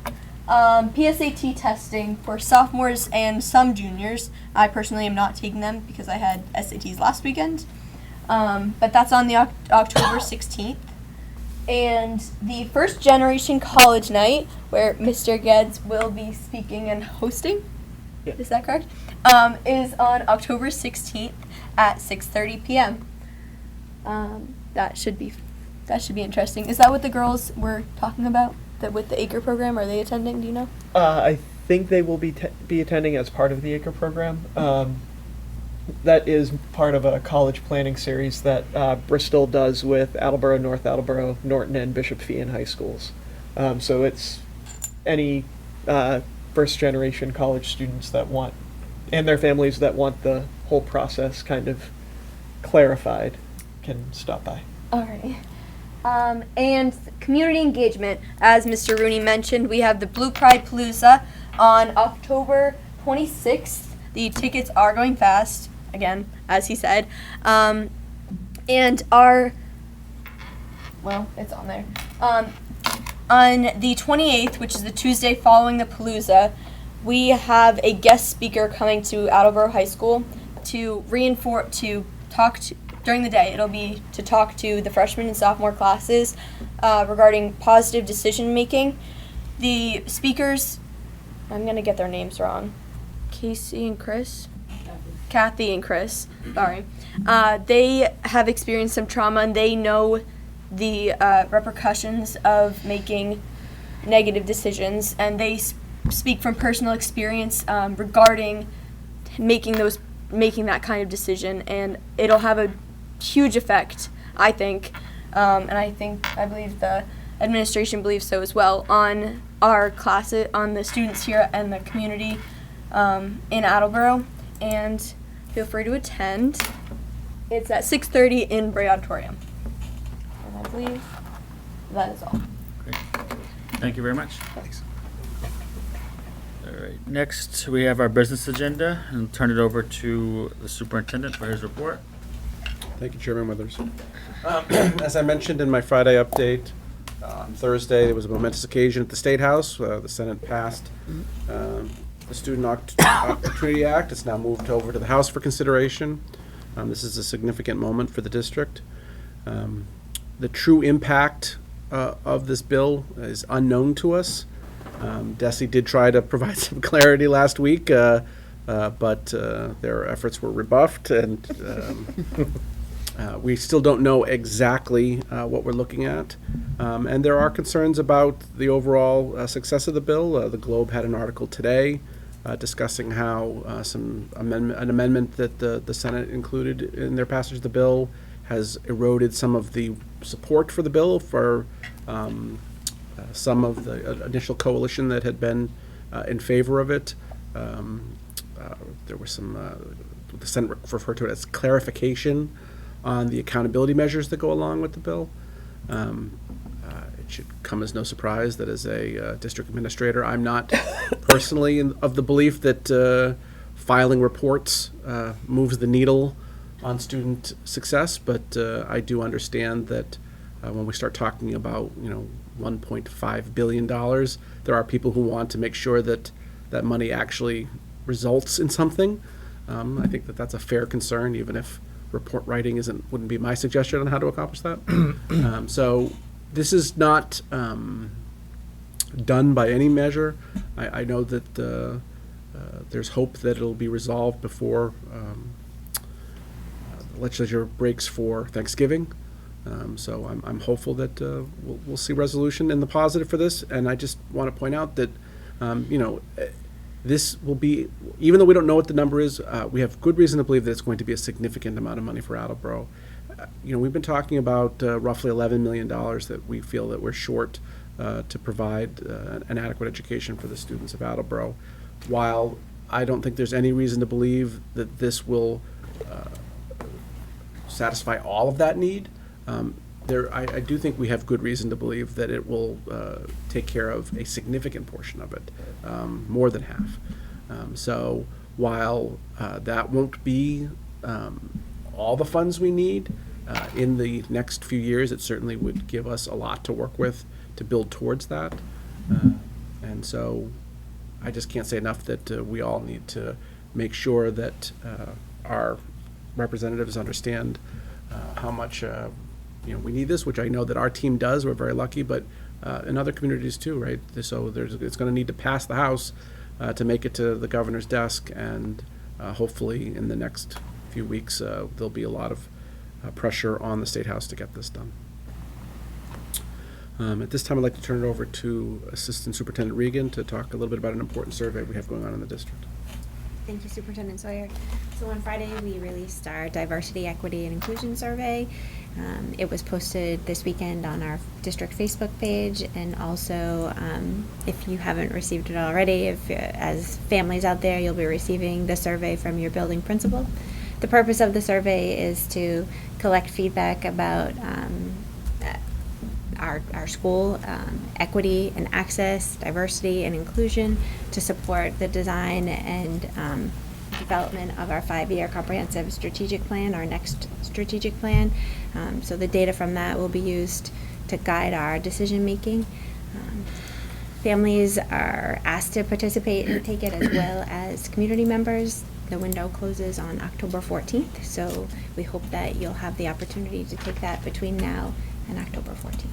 PSAT testing for sophomores and some juniors. I personally am not taking them because I had SATs last weekend. But that's on the October 16th. And the first generation college night, where Mr. Geddes will be speaking and hosting, is that correct? Is on October 16th at 6:30 p.m. That should be interesting. Is that what the girls were talking about? That with the ACRE program, are they attending? Do you know? I think they will be attending as part of the ACRE program. That is part of a college planning series that Bristol does with Attleboro, North Attleboro, Norton, and Bishop Fee high schools. So it's any first-generation college students that want, and their families that want the whole process kind of clarified, can stop by. All right. And community engagement, as Mr. Rooney mentioned, we have the Blue Pride Palooza on October 26th. The tickets are going fast, again, as he said. And it's on there. On the 28th, which is the Tuesday following the Palooza, we have a guest speaker coming to Attleboro High School to talk to, during the day. It'll be to talk to the freshman and sophomore classes regarding positive decision making. The speakers I'm going to get their names wrong. Casey and Chris? Kathy and Chris, sorry. They have experienced some trauma and they know the repercussions of making negative decisions, and they speak from personal experience regarding making that kind of decision, and it'll have a huge effect, I think, and I believe the administration believes so as well, on our classes, on the students here and the community in Attleboro. And feel free to attend. It's at 6:30 in Bray Auditorium. And I believe that is all. Great. Thank you very much. Thanks. All right. Next, we have our business agenda, and I'll turn it over to the superintendent for his report. Thank you, Chairman Withers. As I mentioned in my Friday update, on Thursday there was a momentous occasion at the State House. The Senate passed the Student Opportunity Act. It's now moved over to the House for consideration. This is a significant moment for the district. The true impact of this bill is unknown to us. DESE did try to provide some clarity last week, but their efforts were rebuffed, and we still don't know exactly what we're looking at. And there are concerns about the overall success of the bill. The Globe had an article today discussing how an amendment that the Senate included in their passage of the bill has eroded some of the support for the bill for some of the initial coalition that had been in favor of it. There was some, the Senate referred to it as clarification on the accountability measures that go along with the bill. It should come as no surprise that as a district administrator, I'm not personally of the belief that filing reports moves the needle on student success, but I do understand that when we start talking about, $1.5 billion, there are people who want to make sure that that money actually results in something. I think that that's a fair concern, even if report writing wouldn't be my suggestion on how to accomplish that. So this is not done by any measure. I know that there's hope that it'll be resolved before the legislature breaks for Thanksgiving. So I'm hopeful that we'll see resolution in the positive for this. And I just want to point out that, this will be, even though we don't know what the number is, we have good reason to believe that it's going to be a significant amount of money for Attleboro. We've been talking about roughly $11 million that we feel that we're short to provide an adequate education for the students of Attleboro. While I don't think there's any reason to believe that this will satisfy all of that need, I do think we have good reason to believe that it will take care of a significant portion of it, more than half. So while that won't be all the funds we need in the next few years, it certainly would give us a lot to work with to build towards that. And so I just can't say enough that we all need to make sure that our representatives understand how much we need this, which I know that our team does. We're very lucky, but in other communities too, right? So it's going to need to pass the House to make it to the governor's desk, and hopefully in the next few weeks there'll be a lot of pressure on the State House to get this done. At this time, I'd like to turn it over to Assistant Superintendent Regan to talk a little bit about an important survey we have going on in the district. Thank you, Superintendent Sawyer. So on Friday, we released our Diversity, Equity, and Inclusion Survey. It was posted this weekend on our district Facebook page, and also if you haven't received it already, as families out there, you'll be receiving the survey from your building principal. The purpose of the survey is to collect feedback about our school, equity and access, diversity and inclusion, to support the design and development of our 5-year comprehensive strategic plan, our next strategic plan. So the data from that will be used to guide our decision making. Families are asked to participate and take it, as well as community members. The window closes on October 14th, so we hope that you'll have the opportunity to take that between now and October 14th.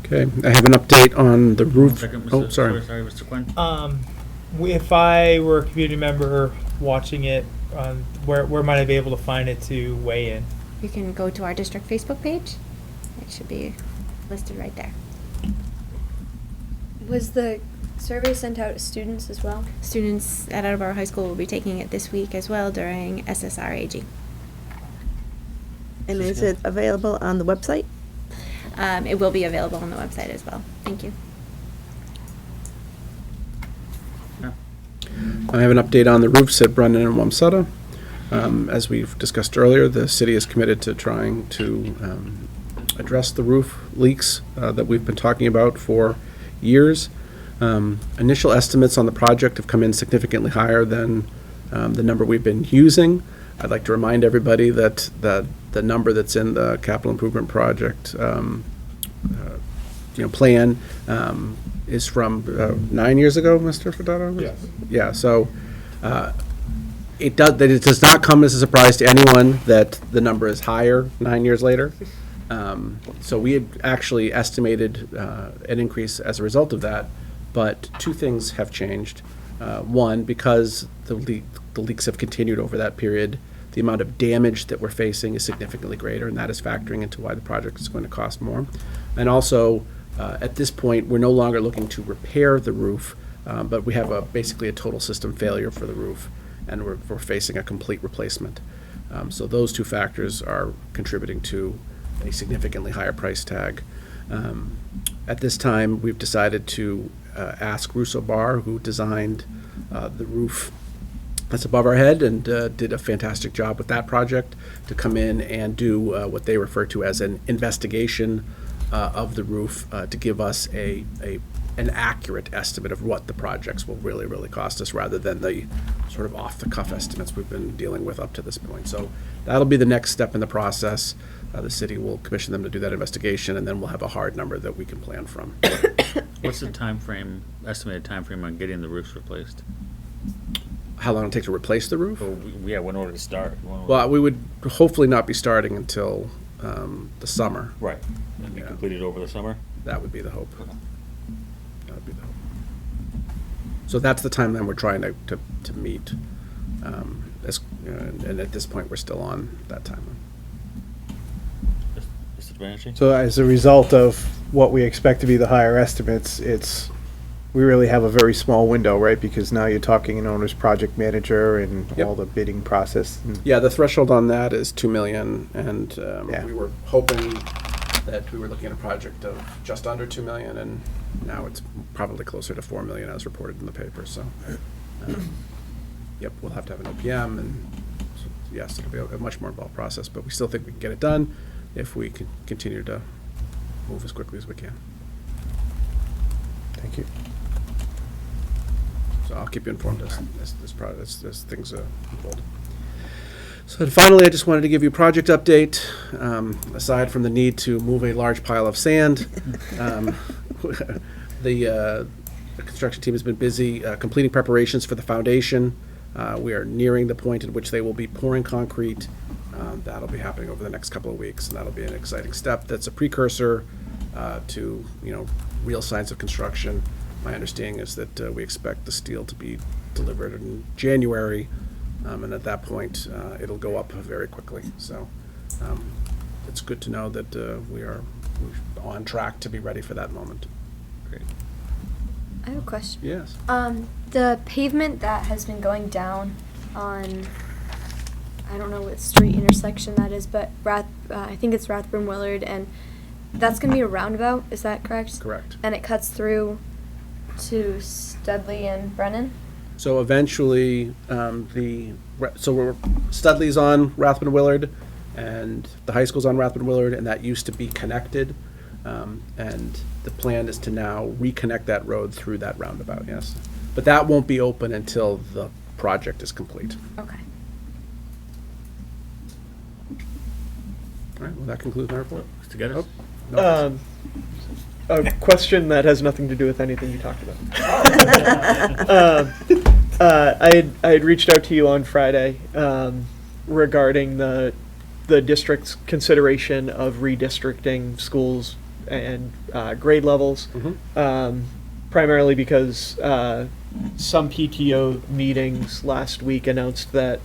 Okay, I have an update on the roof. Second, Oh, Mr. sorry. Sorry, Mr. Quinn. If I were a community member watching it, where might I be able to find it to weigh in? You can go to our district Facebook page. It should be listed right there. Was the survey sent out to students as well? Students at Attleboro High School will be taking it this week as well during SSRAG. And is it available on the website? It will be available on the website as well. Thank you. I have an update on the roofs at Brennan and Wamsutta. As we've discussed earlier, the city is committed to trying to address the roof leaks that we've been talking about for years. Initial estimates on the project have come in significantly higher than the number we've been using. I'd like to remind everybody that the number that's in the capital improvement project plan is from 9 years ago, Mr. Furtado? Yes. Yeah, so it does not come as a surprise to anyone that the number is higher 9 years later. So we had actually estimated an increase as a result of that, but two things have changed. One, because the leaks have continued over that period, the amount of damage that we're facing is significantly greater, and that is factoring into why the project is going to cost more. And also, at this point, we're no longer looking to repair the roof, but we have basically a total system failure for the roof, and we're facing a complete replacement. So those two factors are contributing to a significantly higher price tag. At this time, we've decided to ask Russo Bar, who designed the roof that's above our head and did a fantastic job with that project, to come in and do what they refer to as an investigation of the roof to give us an accurate estimate of what the projects will really cost us, rather than the sort of off-the-cuff estimates we've been dealing with up to this point. So that'll be the next step in the process. The city will commission them to do that investigation, and then we'll have a hard number that we can plan from. What's the estimated time frame on getting the roofs replaced? How long it'll take to replace the roof? When order to start? Well, we would hopefully not be starting until the summer. Right. And be completed over the summer? That would be the hope. That would be the hope. So that's the timeline we're trying to meet. And at this point, we're still on that timeline. Mr. Banerjee? So as a result of what we expect to be the higher estimates, we really have a very small window, right? Because now you're talking an owner's project manager and Yep. all the bidding process. Yeah, the threshold on that is $2 million, and Yeah. we were hoping that we were looking at a project of just under $2 million, and now it's probably closer to $4 million as reported in the paper. So, yep, we'll have to have an OPM, and so, yes, it'll be a much more involved process. But we still think we can get it done if we can continue to move as quickly as we can. Thank you. So I'll keep you informed as things unfold. So finally, I just wanted to give you a project update. Aside from the need to move a large pile of sand, the construction team has been busy completing preparations for the foundation. We are nearing the point at which they will be pouring concrete. That'll be happening over the next couple of weeks, and that'll be an exciting step. That's a precursor to real signs of construction. My understanding is that we expect the steel to be delivered in January, and at that point, it'll go up very quickly. So it's good to know that we're on track to be ready for that moment. Great. I have a question. Yes. The pavement that has been going down on, I don't know what street intersection that is, but I think it's Rathburn Willard, and that's going to be a roundabout, is that correct? Correct. And it cuts through to Studley and Brennan? So eventually, Studley's on Rathburn Willard, and the high school's on Rathburn Willard, and that used to be connected. And the plan is to now reconnect that road through that roundabout, yes. But that won't be open until the project is complete. Okay. All right, well, that concludes my report. Mr. Geddes? A question that has nothing to do with anything you talked about. I had reached out to you on Friday regarding the district's consideration of redistricting schools and grade levels, primarily because some PTO meetings last week announced that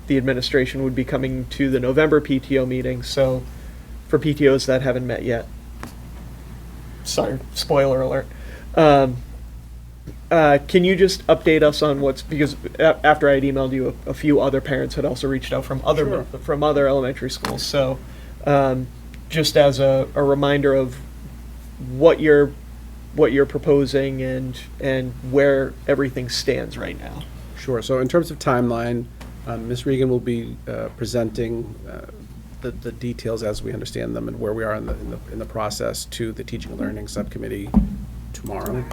the administration would be coming to the November PTO meeting. So for PTOs that haven't met yet, sorry, spoiler alert. Can you just update us on what's, because after I had emailed you, a few other parents had also reached out from other from other elementary schools. So just as a reminder of what you're proposing and where everything stands right now. Sure. So in terms of timeline, Ms. Regan will be presenting the details as we understand them and where we are in the process to the Teaching and Learning Subcommittee tomorrow.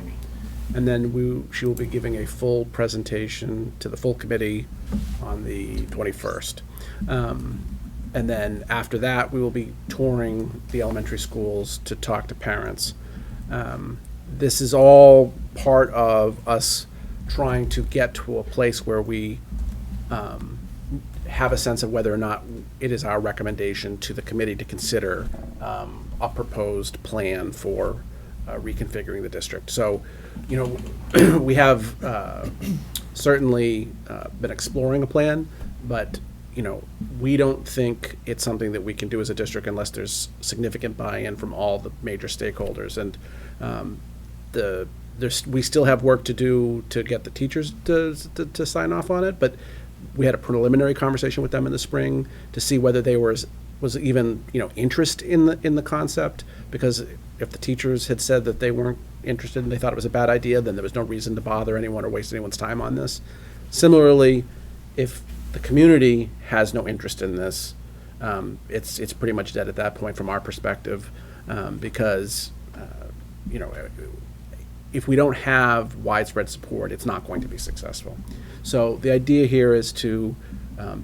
And then she will be giving a full presentation to the full committee on the 21st. And then after that, we will be touring the elementary schools to talk to parents. This is all part of us trying to get to a place where we have a sense of whether or not it is our recommendation to the committee to consider a proposed plan for reconfiguring the district. So, we have certainly been exploring a plan, but we don't think it's something that we can do as a district unless there's significant buy-in from all the major stakeholders. And we still have work to do to get the teachers to sign off on it, but we had a preliminary conversation with them in the spring to see whether they was even interest in the concept, because if the teachers had said that they weren't interested and they thought it was a bad idea, then there was no reason to bother anyone or waste anyone's time on this. Similarly, if the community has no interest in this, it's pretty much dead at that point from our perspective, because if we don't have widespread support, it's not going to be successful. So the idea here is to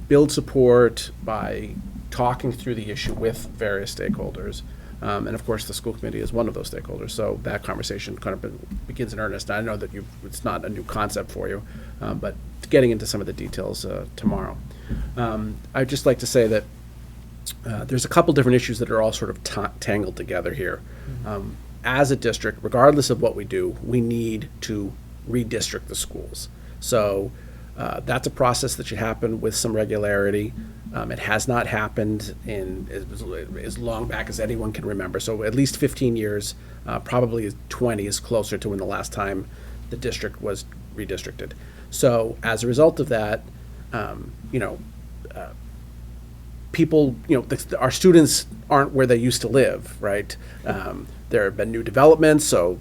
build support by talking through the issue with various stakeholders. And of course, the school committee is one of those stakeholders. So that conversation kind of begins in earnest. I know that it's not a new concept for you, but getting into some of the details tomorrow. I'd just like to say that there's a couple different issues that are all sort of tangled together here. As a district, regardless of what we do, we need to redistrict the schools. So that's a process that should happen with some regularity. It has not happened in as long back as anyone can remember. So at least 15 years, probably 20 is closer to when the last time the district was redistricted. So as a result of that, people, our students aren't where they used to live, right? There have been new developments, so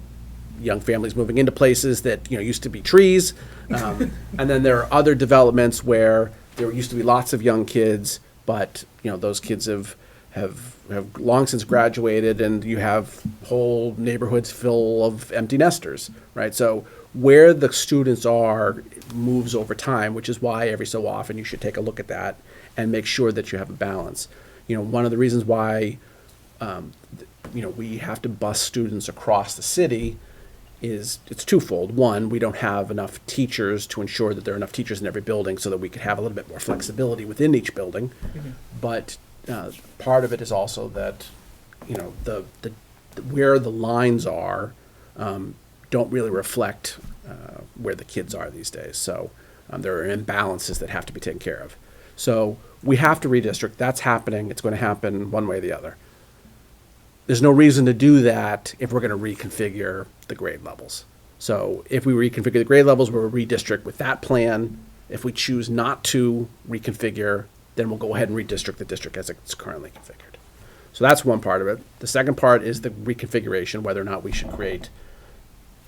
young families moving into places that used to be trees, and then there are other developments where there used to be lots of young kids, but those kids have long since graduated, and you have whole neighborhoods full of empty nesters, right? So where the students are moves over time, which is why every so often you should take a look at that and make sure that you have a balance. One of the reasons why we have to bus students across the city is it's twofold. One, we don't have enough teachers to ensure that there are enough teachers in every building so that we could have a little bit more flexibility within each building. But part of it is also that the where the lines are don't really reflect where the kids are these days. So there are imbalances that have to be taken care of. So we have to redistrict. That's happening. It's going to happen one way or the other. There's no reason to do that if we're going to reconfigure the grade levels. So if we reconfigure the grade levels, we'll redistrict with that plan. If we choose not to reconfigure, then we'll go ahead and redistrict the district as it's currently configured. So that's one part of it. The second part is the reconfiguration, whether or not we should create,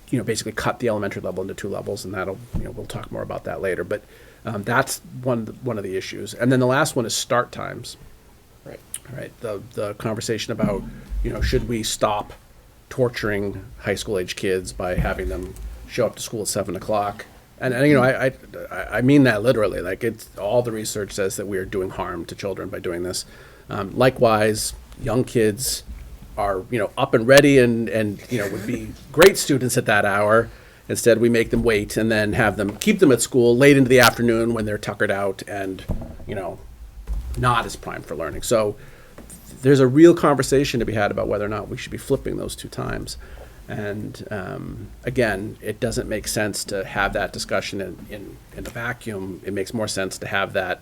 basically cut the elementary level into two levels, and that'll, we'll talk more about that later. But that's one of the issues. And then the last one is start times. Right. The conversation about, should we stop torturing high school age kids by having them show up to school at 7 o'clock? And I mean that literally. Like, it's all the research says that we are doing harm to children by doing this. Likewise, young kids are, up and ready and would be great students at that hour. Instead, we make them wait and then keep them at school late into the afternoon when they're tuckered out and, not as primed for learning. So there's a real conversation to be had about whether or not we should be flipping those 2 times. And again, it doesn't make sense to have that discussion in a vacuum. It makes more sense to have that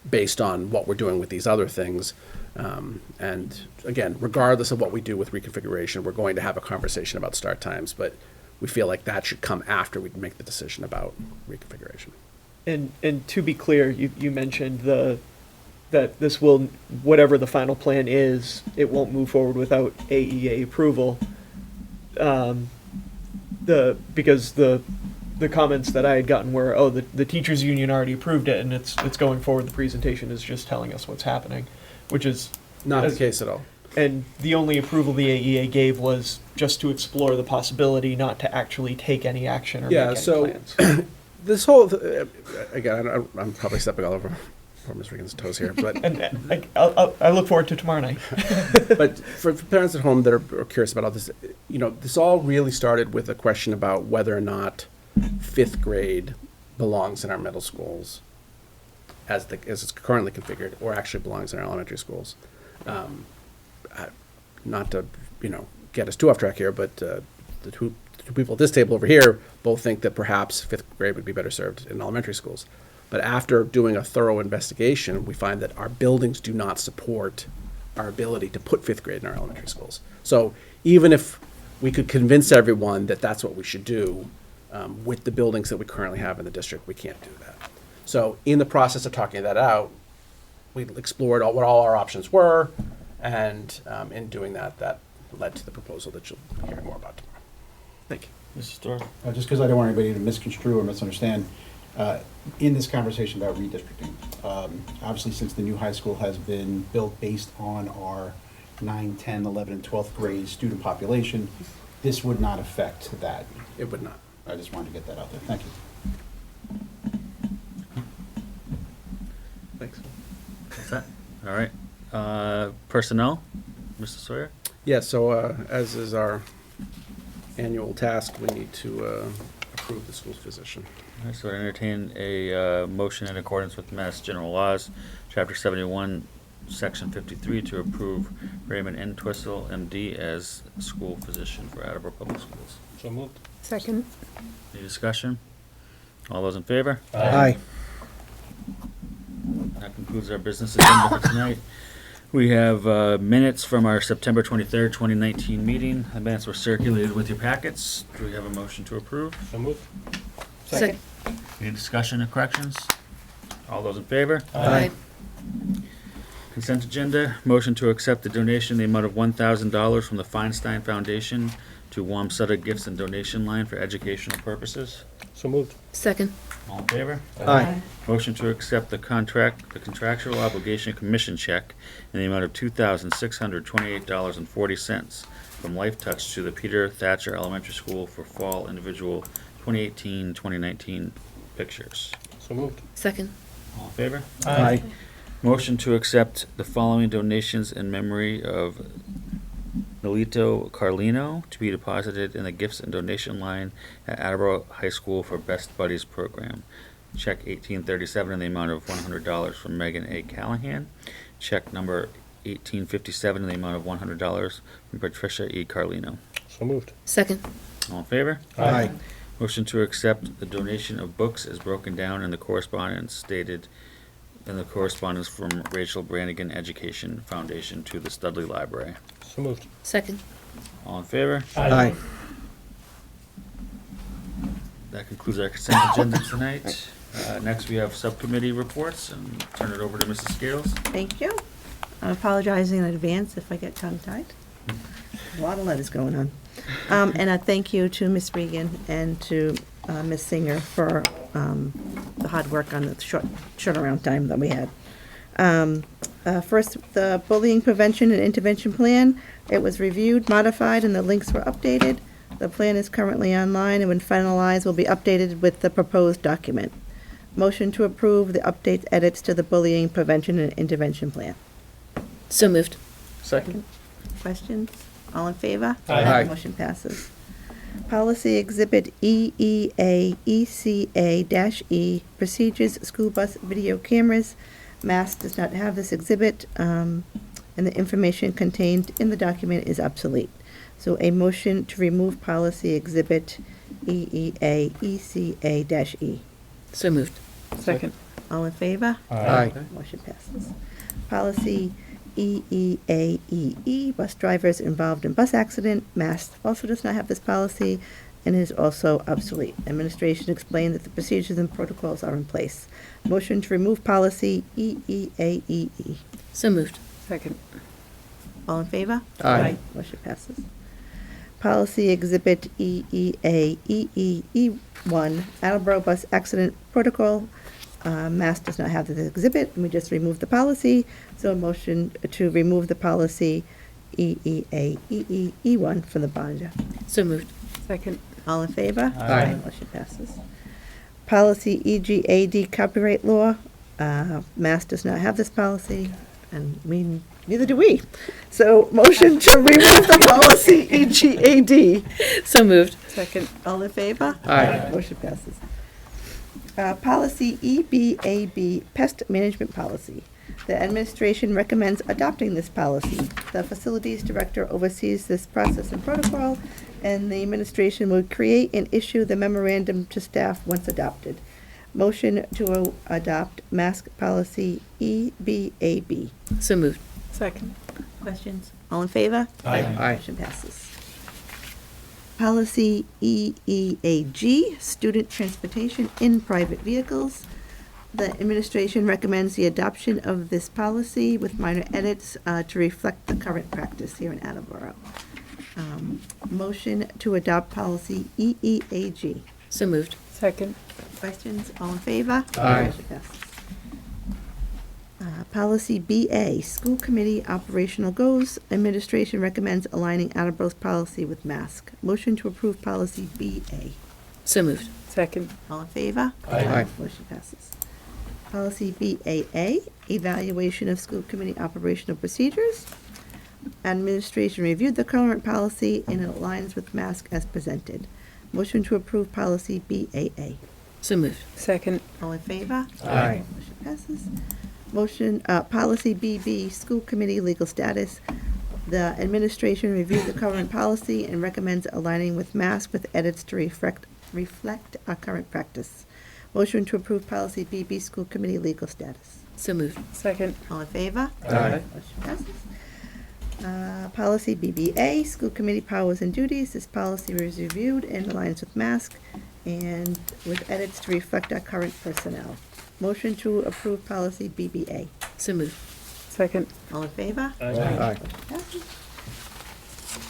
based on what we're doing with these other things. And again, regardless of what we do with reconfiguration, we're going to have a conversation about start times, but we feel like that should come after we make the decision about reconfiguration. And to be clear, you mentioned that this will, whatever the final plan is, it won't move forward without AEA approval. Because the comments that I had gotten were, oh, the teachers union already approved it and it's going forward. The presentation is just telling us what's happening, which is Not the case at all. And the only approval the AEA gave was just to explore the possibility, not to actually take any action or make any plans. This whole, again, I'm probably stepping all over Ms. Regan's toes here, but I look forward to tomorrow night. But for parents at home that are curious about all this, this all really started with a question about whether or not 5th grade belongs in our middle schools as it's currently configured, or actually belongs in our elementary schools. Not to get us too off track here, but the two people at this table over here both think that perhaps 5th grade would be better served in elementary schools. But after doing a thorough investigation, we find that our buildings do not support our ability to put 5th grade in our elementary schools. So even if we could convince everyone that that's what we should do, with the buildings that we currently have in the district, we can't do that. So in the process of talking that out, we explored what all our options were, and in doing that, that led to the proposal that you'll be hearing more about tomorrow. Thank you. Mr. Storr? Just because I don't want anybody to misconstrue or misunderstand, in this conversation about redistricting, obviously since the new high school has been built based on our 9, 10, 11, and 12th grade student population, this would not affect that. It would not. I just wanted to get that out there. Thank you. Thanks. What's that? All right. Personnel, Mr. Sawyer? Yeah, so as is our annual task, we need to approve the school's physician. All right, so I entertain a motion in accordance with Mass General Laws, Chapter 71, Section 53, to approve Raymond N. Twistle, M.D., as school physician for Attleboro Public Schools. So moved. Second. Any discussion? All those in favor? Aye. That concludes our business agenda for tonight. We have minutes from our September 23rd, 2019 meeting. The minutes were circulated with your packets. Do we have a motion to approve? So moved. Second. Any discussion or corrections? All those in favor? Aye. Consent agenda, motion to accept the donation in the amount of $1,000 from the Feinstein Foundation to Wamsutta Gifts and Donation Line for educational purposes. So moved. Second. All in favor? Aye. Motion to accept the contractual obligation commission check in the amount of $2,628.40 from Life Touch to the Peter Thatcher Elementary School for fall individual 2018-2019 pictures. So moved. Second. All in favor? Aye. Motion to accept the following donations in memory of Nolito Carlino to be deposited in the gifts and donation line at Attleboro High School for Best Buddies program. Check 1837 in the amount of $100 from Megan A. Callahan. Check number 1857 in the amount of $100 from Patricia E. Carlino. So moved. Second. All in favor? Aye. Motion to accept the donation of books as broken down in the correspondence stated in the correspondence from Rachel Brannigan Education Foundation to the Studley Library. So moved. Second. All in favor? Aye. That concludes our consent agenda tonight. Next, we have subcommittee reports, and turn it over to Mrs. Scales. Thank you. I'm apologizing in advance if I get tongue-tied. A lot of letters going on. And a thank you to Ms. Regan and to Ms. Singer for the hard work on the short turnaround time that we had. First, the bullying prevention and intervention plan. It was reviewed, modified, and the links were updated. The plan is currently online, and when finalized, will be updated with the proposed document. Motion to approve the updates, edits to the bullying prevention and intervention plan. So moved. Second. Questions? All in favor? Aye. Motion passes. Policy Exhibit EEA, ECA-E, Procedures, School Bus Video Cameras. Mass does not have this exhibit. and the information contained in the document is obsolete. So a motion to remove policy exhibit EEA ECA-E. So moved. Second. All in favor? Aye. Motion passes. Policy EEAEE, bus drivers involved in bus accident. Mass also does not have this policy and is also obsolete. Administration explained that the procedures and protocols are in place. Motion to remove policy EEAEE. So moved. Second. All in favor? Aye. Motion passes. Policy Exhibit EEAEE1, Attleboro Bus Accident Protocol. Mass does not have this exhibit, and we just removed the policy. So a motion to remove the policy EEAEE1 from the binder. So moved. Second. All in favor? Aye. Motion passes. Policy EGAD Copyright Law. Mass does not have this policy, and neither do we. So motion to remove the policy EGAD. So moved. Second. All in favor? Aye. Motion passes. Policy EBAB, Pest Management Policy. The administration recommends adopting this policy. The facilities director oversees this process and protocol, and the administration will create and issue the memorandum to staff once adopted. Motion to adopt mask policy EBAB. So moved. Second. Questions? All in favor? Aye. Motion passes. Policy EEAG, student transportation in private vehicles. The administration recommends the adoption of this policy with minor edits to reflect the current practice here in Attleboro. Motion to adopt policy EEAG. So moved. Second. Questions? All in favor? Aye. Motion passes. Policy BA, School Committee Operational Goals. Administration recommends aligning Attleboro's policy with mask. Motion to approve policy BA. So moved. Second. All in favor? Aye. Motion passes. Policy BAA, Evaluation of School Committee Operational Procedures. Administration reviewed the current policy and it aligns with mask as presented. Motion to approve policy BAA. So moved. Second. All in favor? Aye. Motion passes. Motion, policy BB, School Committee Legal Status. The administration reviewed the current policy and recommends aligning with mask with edits to reflect our current practice. Motion to approve policy BB, School Committee Legal Status. So moved. Second. All in favor? Aye. Motion passes. Policy BBA, School Committee Powers and Duties. This policy was reviewed and aligns with mask and with edits to reflect our current personnel. Motion to approve policy BBA. So moved. Second. All in favor? Aye. Passes.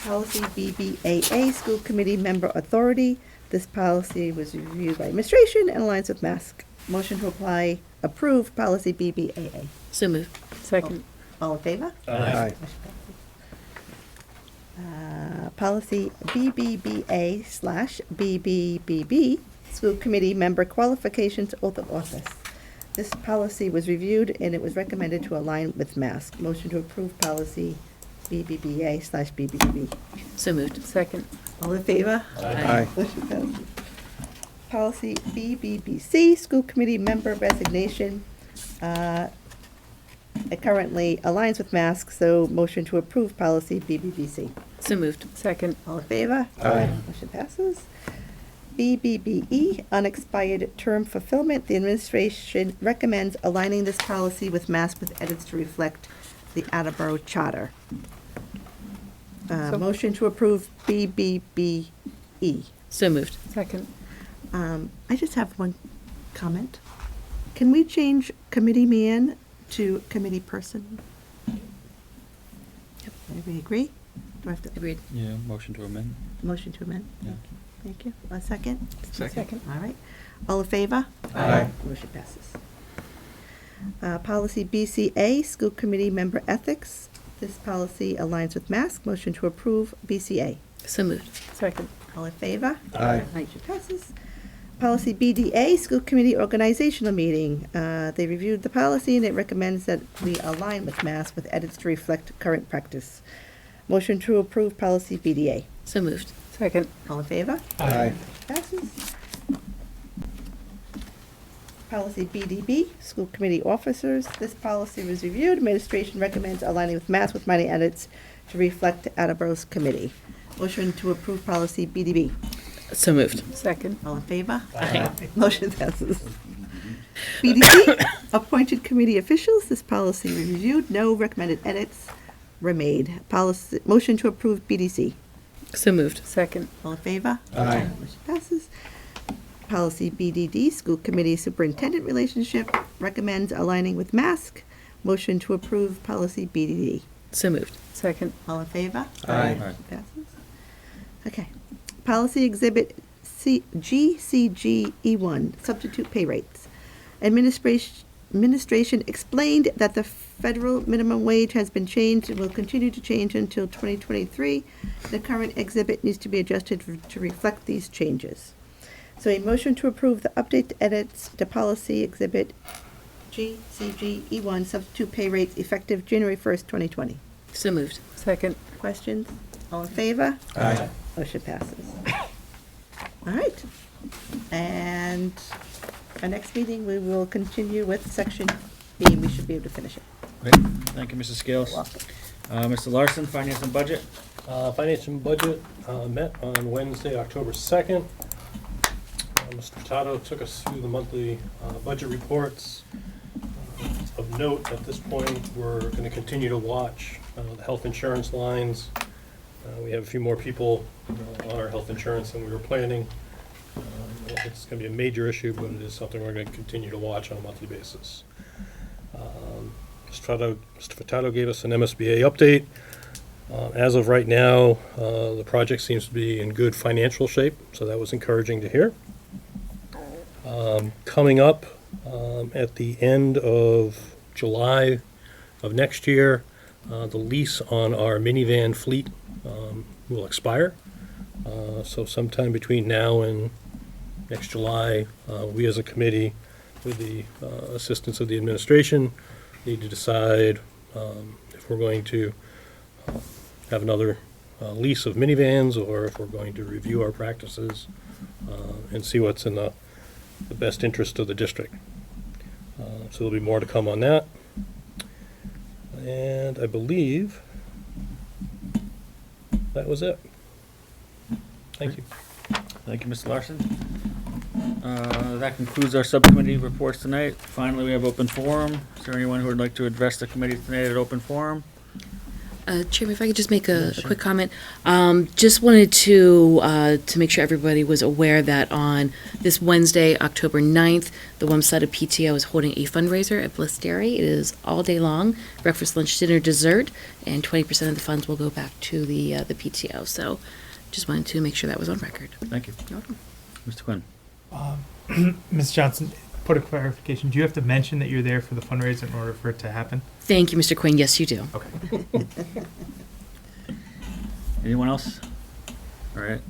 Policy BBAA, School Committee Member Authority. This policy was reviewed by administration and aligns with mask. Motion to approve policy BBAA. So moved. Second. All in favor? Aye. Policy BBBA/BBBB, School Committee Member Qualifications Oath of Office. This policy was reviewed and it was recommended to align with mask. Motion to approve policy BBBA/BBBB. So moved. Second. All in favor? Aye. Motion passes. Policy BBBC, School Committee Member Resignation. It currently aligns with mask, so motion to approve policy BBBC. So moved. Second. All in favor? Aye. Motion passes. BBBE, unexpired term fulfillment. The administration recommends aligning this policy with mask with edits to reflect the Attleboro Charter. Motion to approve BBBE. So moved. Second. I just have one comment. Can we change committee man to committee person? Yep. Everybody agree? Do I have to? Agreed. Yeah, motion to amend. Motion to amend? Yeah. Thank you. A second? Second. All right. All in favor? Aye. Motion passes. Policy BCA, School Committee Member Ethics. This policy aligns with mask. Motion to approve BCA. So moved. Second. All in favor? Aye. Motion passes. Policy BDA, School Committee Organizational Meeting. They reviewed the policy and it recommends that we align with mask with edits to reflect current practice. Motion to approve policy BDA. So moved. Second. All in favor? Aye. Passes. Policy BDB, school committee officers. This policy was reviewed. Administration recommends aligning with Mass with minor edits to reflect Attleboro's committee. Motion to approve policy BDB. So moved. Second. All in favor? Aye. Motion passes. BDC, appointed committee officials. This policy was reviewed. No recommended edits were made. Policy, motion to approve BDC. So moved. Second. All in favor? Aye. Motion passes. Policy BDD, school committee superintendent relationship, recommends aligning with MASC. Motion to approve policy BDD. So moved. Second. All in favor? Aye. Aye. Passes. Okay. Policy exhibit GCGE1, substitute pay rates. Administration explained that the federal minimum wage has been changed and will continue to change until 2023. The current exhibit needs to be adjusted to reflect these changes. So a motion to approve the update edits to policy exhibit GCGE1, substitute pay rates effective January 1st, 2020. So moved. Second. Questions? All in favor? Aye. Motion passes. All right. And our next meeting, we will continue with section B. We should be able to finish it. Great. Thank you, Mrs. Scales. Mr. Larson, Finance and Budget. Finance and Budget met on Wednesday, October 2nd. Mr. Furtado took us through the monthly budget reports. Of note, at this point, we're going to continue to watch the health insurance lines. We have a few more people on our health insurance than we were planning. I don't think it's going to be a major issue, but it is something we're going to continue to watch on a monthly basis. Mr. Furtado gave us an MSBA update. As of right now, the project seems to be in good financial shape, so that was encouraging to hear. Coming up at the end of July of next year, the lease on our minivan fleet will expire. So sometime between now and next July, we as a committee, with the assistance of the administration, need to decide if we're going to have another lease of minivans or if we're going to review our practices and see what's in the best interest of the district. So there'll be more to come on that. And I believe that was it. Thank you. Thank you, Mr. Larson. That concludes our subcommittee reports tonight. Finally, we have open forum. Is there anyone who would like to address the committee tonight at open forum? Chairman, if I could just make a quick comment. Just wanted to make sure everybody was aware that on this Wednesday, October 9th, the Wamsutter PTO is holding a fundraiser at Bliss Dairy. It is all day long, breakfast, lunch, dinner, dessert, and 20% of the funds will go back to the PTO. So just wanted to make sure that was on record. Thank you. You're welcome. Mr. Quinn. Ms. Johnson, put a clarification. Do you have to mention that you're there for the fundraiser in order for it to happen? Thank you, Mr. Quinn. Yes, you do. Okay. Anyone else? All right,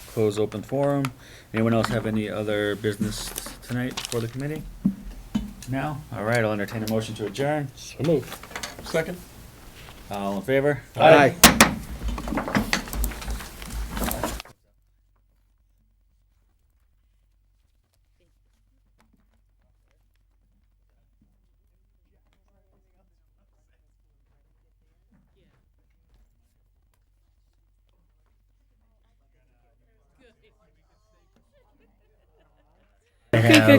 close open forum. Anyone else have any other business tonight for the committee? No? All right, I'll entertain a motion to adjourn. So moved. Second. All in favor? Aye.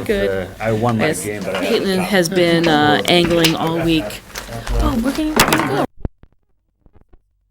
Good. I won my Yes, game, but I Caitlin has been angling all week. Oh, we're gonna go.